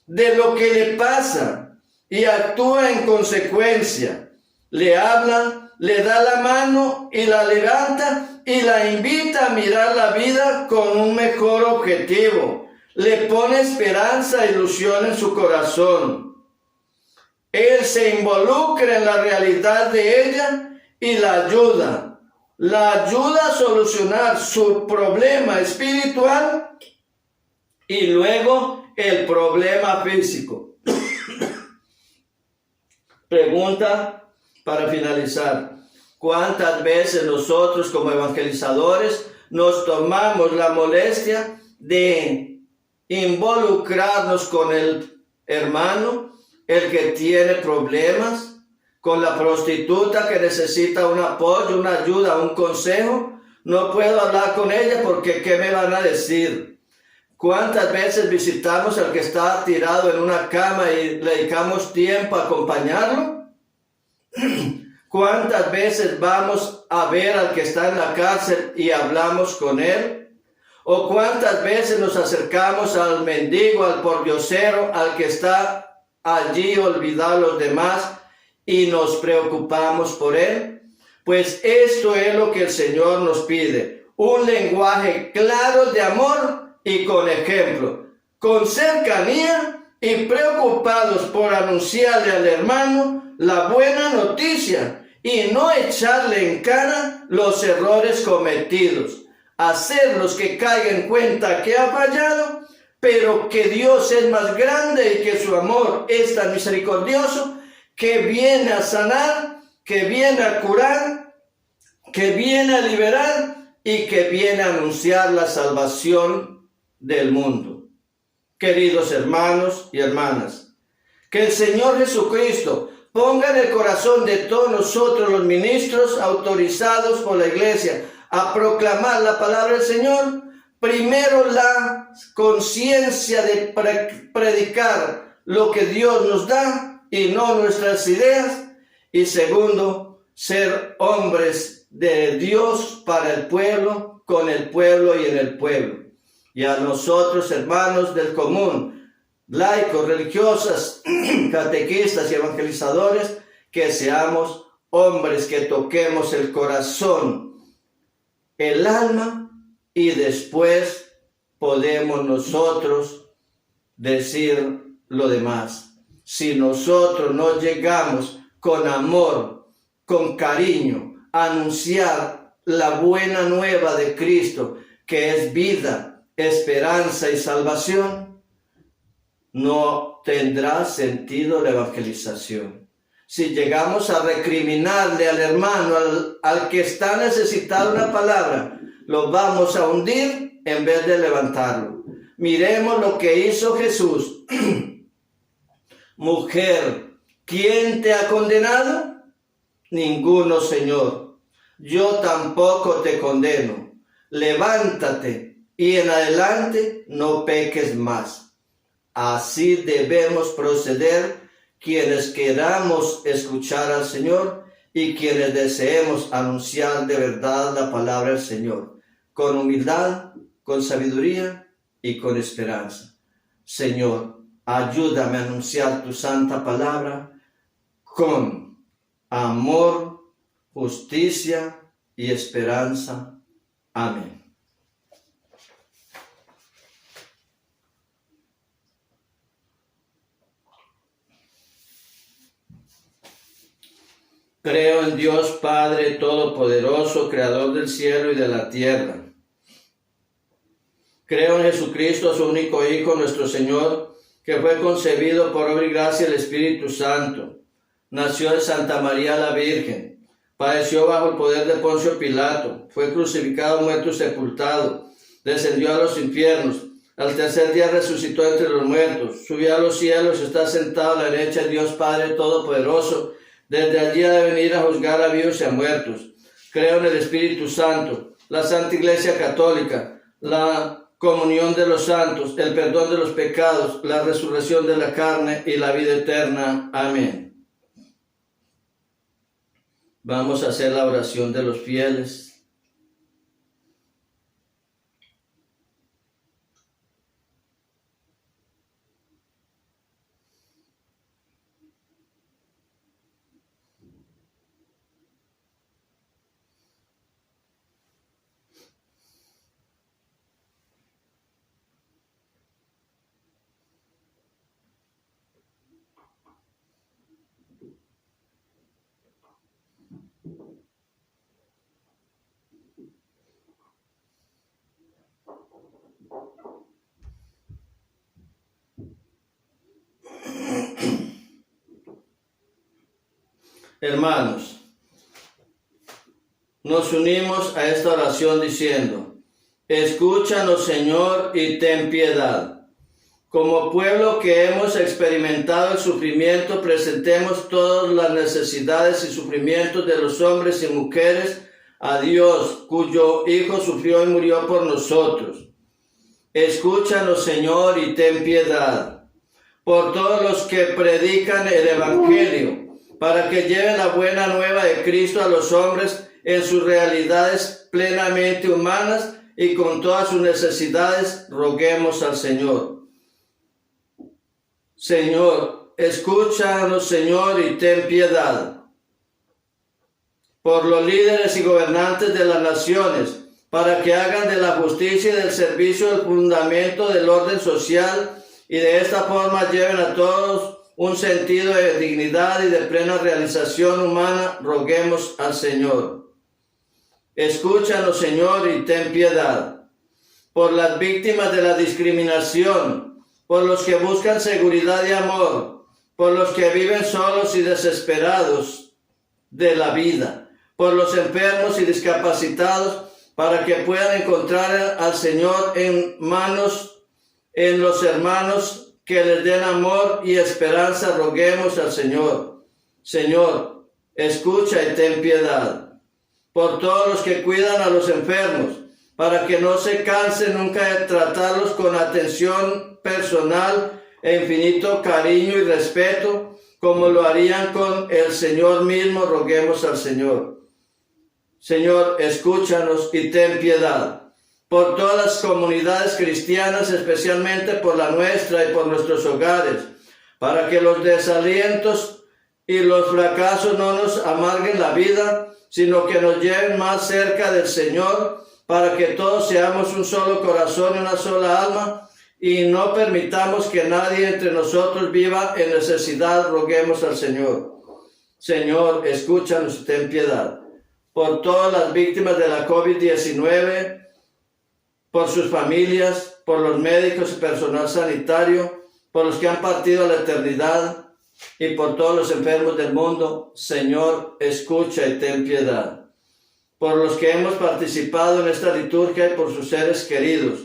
de lo que le pasa y actúa en consecuencia. Le habla, le da la mano y la levanta y la invita a mirar la vida con un mejor objetivo. Le pone esperanza e ilusión en su corazón. Él se involucra en la realidad de ella y la ayuda a solucionar su problema espiritual y luego el problema físico. Pregunta para finalizar: ¿cuántas veces nosotros como evangelizadores nos tomamos la molestia de involucrarnos con el hermano, el que tiene problemas, con la prostituta que necesita un apoyo, una ayuda, un consejo? No puedo hablar con ella porque ¿qué me van a decir? ¿Cuántas veces visitamos al que está tirado en una cama y le dedicamos tiempo a acompañarlo? ¿Cuántas veces vamos a ver al que está en la cárcel y hablamos con él? ¿O cuántas veces nos acercamos al mendigo, al pordiosero, al que está allí olvidado a los demás y nos preocupamos por él? Pues esto es lo que el Señor nos pide: un lenguaje claro de amor y con ejemplo, con cercanía y preocupados por anunciarle al hermano la buena noticia y no echarle en cara los errores cometidos, hacerlos que caiga en cuenta que ha fallado, pero que Dios es más grande y que su amor es tan misericordioso, que viene a sanar, que viene a curar, que viene a liberar y que viene a anunciar la salvación del mundo. Queridos hermanos y hermanas, que el Señor Jesucristo ponga en el corazón de todos nosotros los ministros autorizados por la Iglesia a proclamar la palabra del Señor, primero la conciencia de predicar lo que Dios nos da y no nuestras ideas, y segundo, ser hombres de Dios para el pueblo, con el pueblo y en el pueblo. Y a nosotros, hermanos del común, laicos, religiosas, catequistas y evangelizadores, que seamos hombres que toquemos el corazón, el alma, y después podemos nosotros decir lo demás. Si nosotros no llegamos con amor, con cariño, a anunciar la buena nueva de Cristo, que es vida, esperanza y salvación, no tendrá sentido la evangelización. Si llegamos a recriminarle al hermano, al que está necesitado una palabra, lo vamos a hundir en vez de levantarlo. Miremos lo que hizo Jesús. Mujer, ¿quién te ha condenado? Ninguno, Señor. Yo tampoco te condeno. Levántate y en adelante no peques más. Así debemos proceder quienes queramos escuchar al Señor y quienes deseemos anunciar de verdad la palabra del Señor, con humildad, con sabiduría y con esperanza. Señor, ayúdame a anunciar tu santa palabra con amor, justicia y esperanza. Amén. Creo en Dios Padre Todopoderoso, Creador del cielo y de la tierra. Creo en Jesucristo, su único Hijo, nuestro Señor, que fue concebido por obra y gracia del Espíritu Santo. Nació de Santa María la Virgen. Padeció bajo el poder de Poncio Pilato. Fue crucificado, muerto y sepultado. Descendió a los infiernos. Al tercer día resucitó entre los muertos. Subió a los cielos, está sentado a la derecha de Dios Padre Todopoderoso. Desde allí ha de venir a juzgar a vivos y a muertos. Creo en el Espíritu Santo, la Santa Iglesia Católica, la comunión de los santos, el perdón de los pecados, la resurrección de la carne y la vida eterna. Amén. Vamos a hacer la oración de los fieles. Hermanos, nos unimos a esta oración diciendo: escúchanos, Señor, y ten piedad. Como pueblo que hemos experimentado el sufrimiento, presentemos todas las necesidades y sufrimientos de los hombres y mujeres a Dios, cuyo Hijo sufrió y murió por nosotros. Escúchanos, Señor, y ten piedad. Por todos los que predican el Evangelio, para que lleven la buena nueva de Cristo a los hombres en sus realidades plenamente humanas y con todas sus necesidades, roguemos al Señor. Señor, escúchanos, Señor, y ten piedad. Por los líderes y gobernantes de las naciones, para que hagan de la justicia y del servicio el fundamento del orden social y de esta forma lleven a todos un sentido de dignidad y de plena realización humana, roguemos al Señor. Escúchanos, Señor, y ten piedad. Por las víctimas de la discriminación, por los que buscan seguridad y amor, por los que viven solos y desesperados de la vida, por los enfermos y discapacitados, para que puedan encontrar al Señor en los hermanos que les den amor y esperanza, roguemos al Señor. Señor, escucha y ten piedad. Por todos los que cuidan a los enfermos, para que no se cansen nunca de tratarlos con atención personal e infinito cariño y respeto, como lo harían con el Señor mismo, roguemos al Señor. Señor, escúchanos y ten piedad. Por todas las comunidades cristianas, especialmente por la nuestra y por nuestros hogares, para que los desalientos y los fracasos no nos amarguen la vida, sino que nos lleven más cerca del Señor, para que todos seamos un solo corazón y una sola alma, y no permitamos que nadie entre nosotros viva en necesidad, roguemos al Señor. Señor, escúchanos y ten piedad. Por todas las víctimas de la COVID-19, por sus familias, por los médicos y personal sanitario, por los que han partido a la eternidad y por todos los enfermos del mundo, Señor, escucha y ten piedad. Por los que hemos participado en esta liturgia y por sus seres queridos,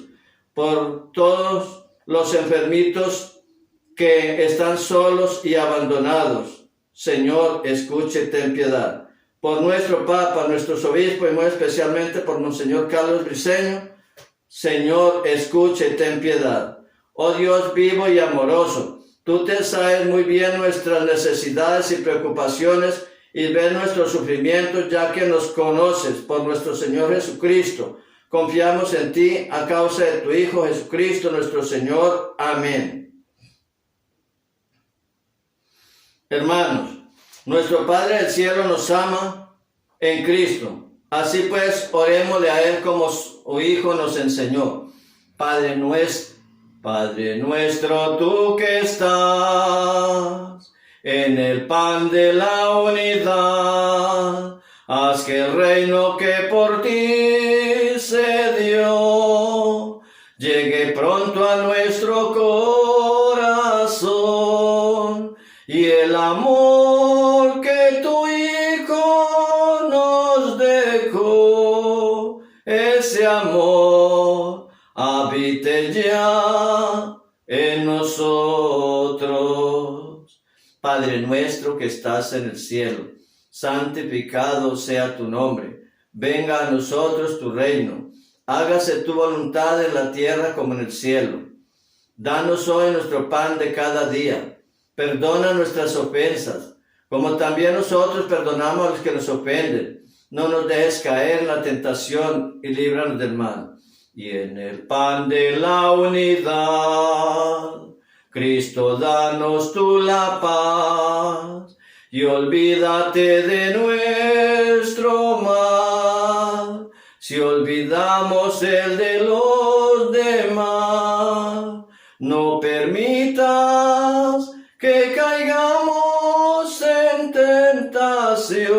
por todos los enfermitos que están solos y abandonados, Señor, escucha y ten piedad. Por nuestro Papa, nuestros obispos y muy especialmente por Monseñor Carlos Briceño, Señor, escucha y ten piedad. Oh Dios vivo y amoroso, tú te sabes muy bien nuestras necesidades y preocupaciones y ves nuestros sufrimientos, ya que nos conoces por nuestro Señor Jesucristo. Confiamos en ti a causa de tu Hijo Jesucristo nuestro Señor. Amén. Hermanos, nuestro Padre del cielo nos ama en Cristo. Así pues, orémosle a Él como su Hijo nos enseñó. Padre nuestro, tú que estás en el pan de la unidad, haz que el reino que por ti se dio llegue pronto a nuestro corazón, y el amor que tu Hijo nos dejó, ese amor habite ya en nosotros. Padre nuestro que estás en el cielo, santificado sea tu nombre. Venga a nosotros tu reino. Hágase tu voluntad en la tierra como en el cielo. Danos hoy nuestro pan de cada día. Perdona nuestras ofensas, como también nosotros perdonamos a los que nos ofenden. No nos dejes caer en la tentación y líbranos del mal. Y en el pan de la unidad, Cristo, danos tú la paz, y olvídate de nuestro mal, si olvidamos el de los demás. No permitas que caigamos en tentación,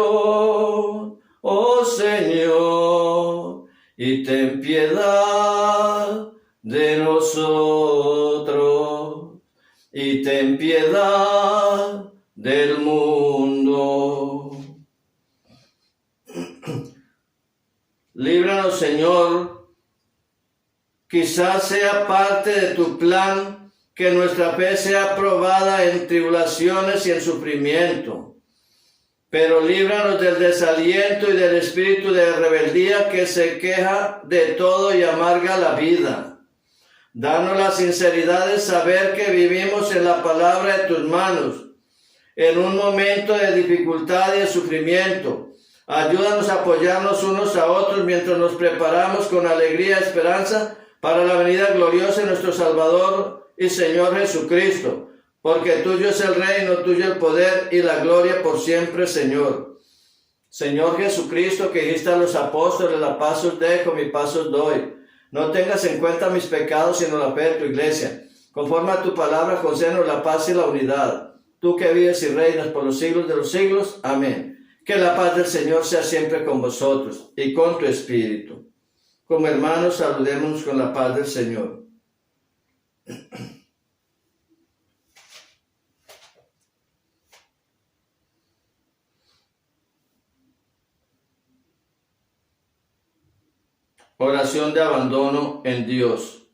oh Señor, y ten piedad de nosotros, y ten piedad del mundo. Líbranos, Señor. Quizás sea parte de tu plan que nuestra fe sea probada en tribulaciones y en sufrimiento. Pero líbranos del desaliento y del espíritu de rebeldía que se queja de todo y amarga la vida. Danos la sinceridad de saber que vivimos en la palabra de tus manos, en un momento de dificultad y de sufrimiento. Ayúdanos a apoyarnos unos a otros mientras nos preparamos con alegría y esperanza para la venida gloriosa de nuestro Salvador y Señor Jesucristo, porque tuyo es el reino, tuyo el poder y la gloria por siempre, Señor. Señor Jesucristo, que dijiste a los apóstoles, la paz os dejo, mi paz os doy. No tengas en cuenta mis pecados, sino la fe de tu iglesia. Conforme a tu palabra, concédenos la paz y la unidad. Tú que vives y reinas por los siglos de los siglos. Amén. Que la paz del Señor sea siempre con vosotros y con tu espíritu. Como hermanos, saludémonos con la paz del Señor. Oración de abandono en Dios.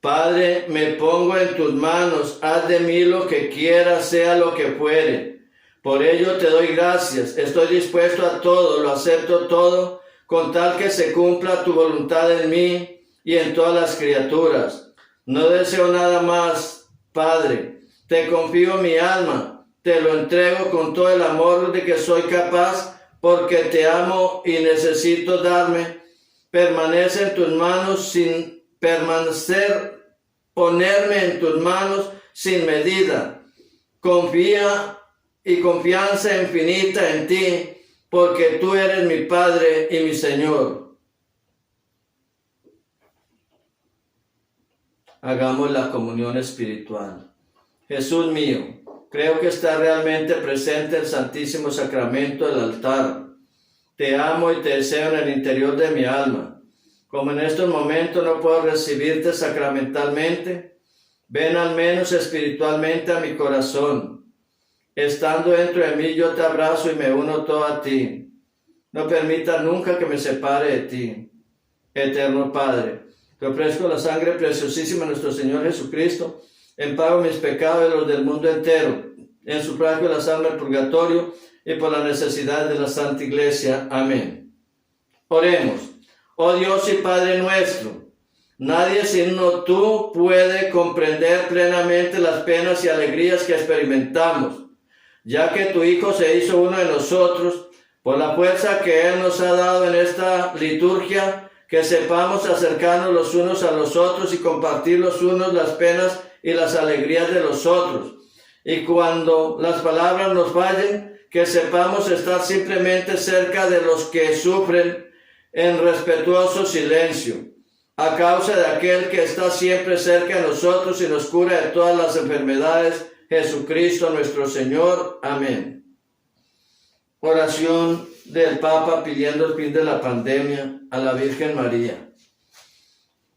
Padre, me pongo en tus manos, haz de mí lo que quieras, sea lo que fuere. Por ello te doy gracias, estoy dispuesto a todo, lo acepto todo, con tal que se cumpla tu voluntad en mí y en todas las criaturas. No deseo nada más, Padre, te confío mi alma, te lo entrego con todo el amor de que soy capaz, porque te amo y necesito darme. Permanece en tus manos sin permanecer, ponerme en tus manos sin medida. Confía y confianza infinita en ti, porque tú eres mi Padre y mi Señor. Hagamos la comunión espiritual. Jesús mío, creo que está realmente presente el Santísimo Sacramento del altar. Te amo y te deseo en el interior de mi alma. Como en estos momentos no puedo recibirte sacramentalmente, ven al menos espiritualmente a mi corazón. Estando dentro de mí, yo te abrazo y me uno todo a ti. No permitas nunca que me separe de ti. Eterno Padre, te ofrezco la sangre preciosísima de nuestro Señor Jesucristo, en pago de mis pecados y los del mundo entero, en sufragio de las almas del purgatorio y por la necesidad de la Santa Iglesia. Amén. Oremos. Oh Dios y Padre nuestro, nadie sino tú puede comprender plenamente las penas y alegrías que experimentamos, ya que tu Hijo se hizo uno de nosotros, por la fuerza que Él nos ha dado en esta liturgia, que sepamos acercarnos los unos a los otros y compartir los unos las penas y las alegrías de los otros. Y cuando las palabras nos fallen, que sepamos estar simplemente cerca de los que sufren en respetuoso silencio, a causa de aquel que está siempre cerca de nosotros y nos cura de todas las enfermedades, Jesucristo nuestro Señor. Amén. Oración del Papa pidiendo el fin de la pandemia a la Virgen María.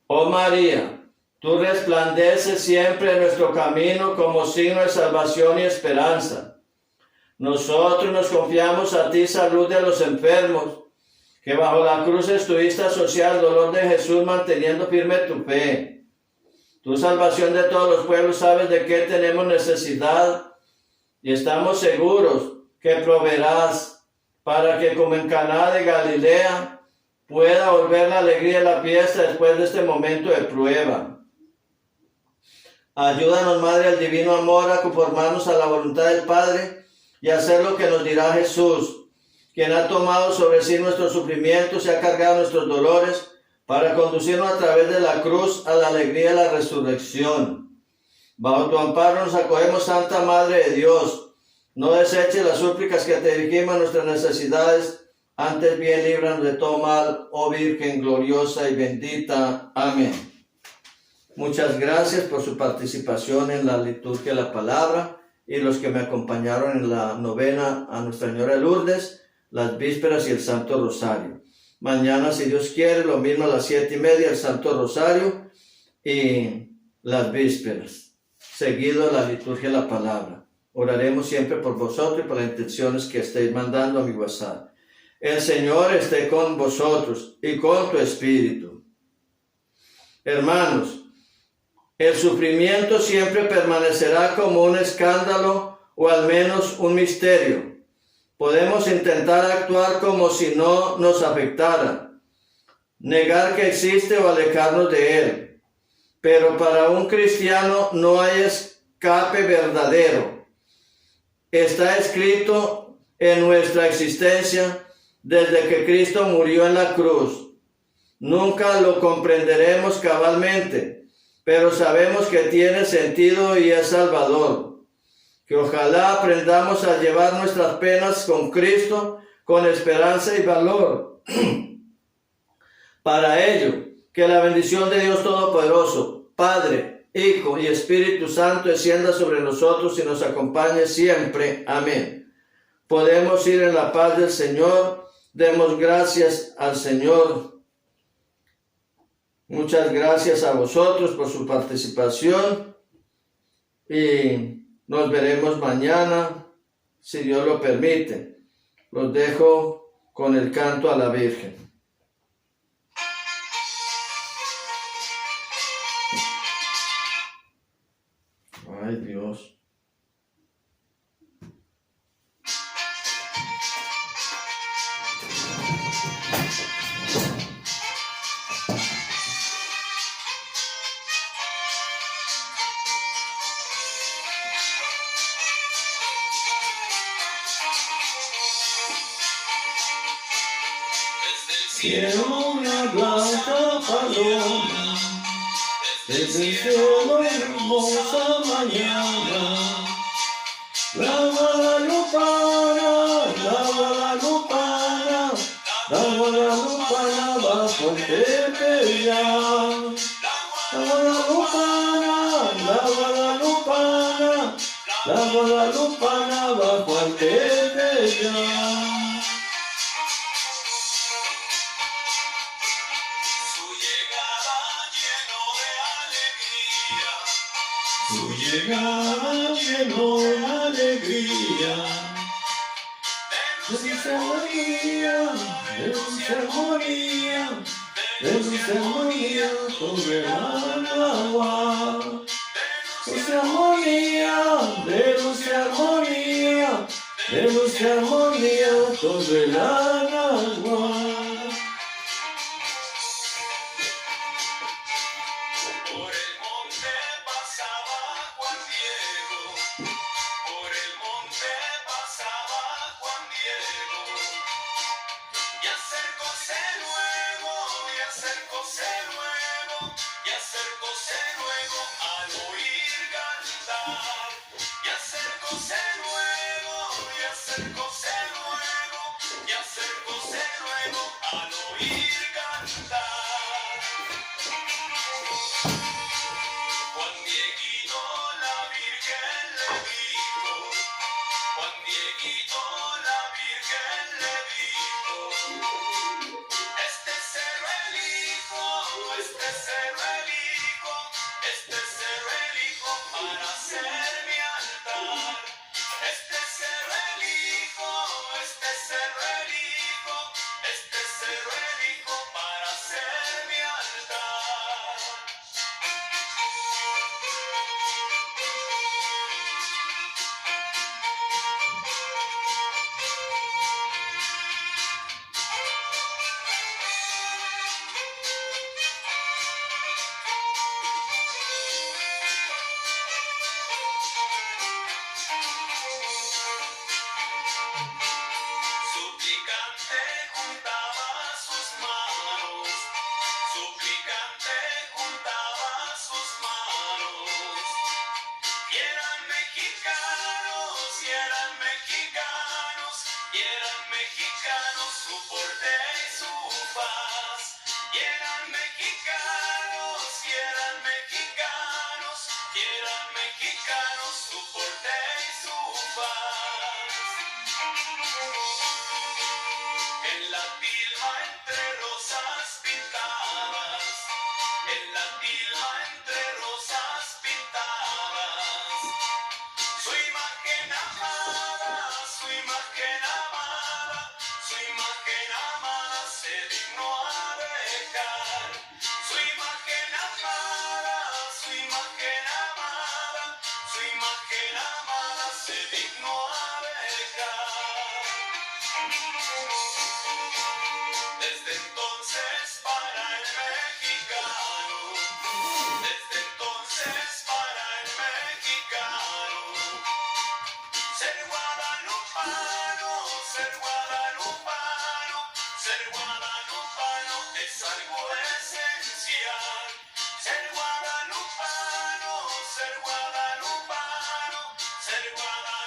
Oh María, tú resplandeces siempre en nuestro camino como signo de salvación y esperanza. Nosotros nos confiamos a ti, salud de los enfermos, que bajo la cruz estuviste asociado al dolor de Jesús, manteniendo firme tu fe. Tu salvación de todos los pueblos, sabes de qué tenemos necesidad y estamos seguros que proveerás para que, como en Caná de Galilea, pueda volver la alegría y la fiesta después de este momento de prueba. Ayúdanos, Madre, al divino amor, a conformarnos a la voluntad del Padre y hacer lo que nos dirá Jesús, quien ha tomado sobre sí nuestros sufrimientos y ha cargado nuestros dolores para conducirnos a través de la cruz a la alegría de la resurrección. Bajo tu amparo nos acogemos, Santa Madre de Dios. No deseches las súplicas que te dirigimos a nuestras necesidades, antes bien líbranos de todo mal, oh Virgen gloriosa y bendita. Amén. Muchas gracias por su participación en la liturgia de la palabra y los que me acompañaron en la novena a Nuestra Señora de Lourdes, las vísperas y el Santo Rosario. Mañana, si Dios quiere, lo mismo a las 7:30, el Santo Rosario y las vísperas. Seguido la liturgia de la palabra. Oraremos siempre por vosotros y por las intenciones que estéis mandando a mi WhatsApp. El Señor esté con vosotros y con tu espíritu. Hermanos, el sufrimiento siempre permanecerá como un escándalo o al menos un misterio. Podemos intentar actuar como si no nos afectara, negar que existe o alejarnos de él. Pero para un cristiano no hay escape verdadero. Está escrito en nuestra existencia desde que Cristo murió en la cruz. Nunca lo comprenderemos cabalmente, pero sabemos que tiene sentido y es salvador. Que ojalá aprendamos a llevar nuestras penas con Cristo con esperanza y valor. Para ello, que la bendición de Dios Todopoderoso, Padre, Hijo y Espíritu Santo descienda sobre nosotros y nos acompañe siempre. Amén. Podemos ir en la paz del Señor. Demos gracias al Señor. Muchas gracias a vosotros por su participación y nos veremos mañana, si Dios lo permite. Los dejo con el canto a la Virgen. Ay, Dios. Cielo una blanca paloma, desde el cielo hermosa mañana. La guadalupana, la guadalupana, la guadalupana bajo el tepeyac. La guadalupana, la guadalupana, la guadalupana bajo el tepeyac. Su llegada lleno de alegría, de dulce armonía, de dulce armonía, de dulce armonía sobre el agua. Dulce armonía, de dulce armonía, de dulce armonía sobre el agua. Este cerro elijo,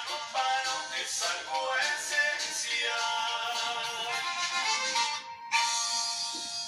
no paro, es algo esencial.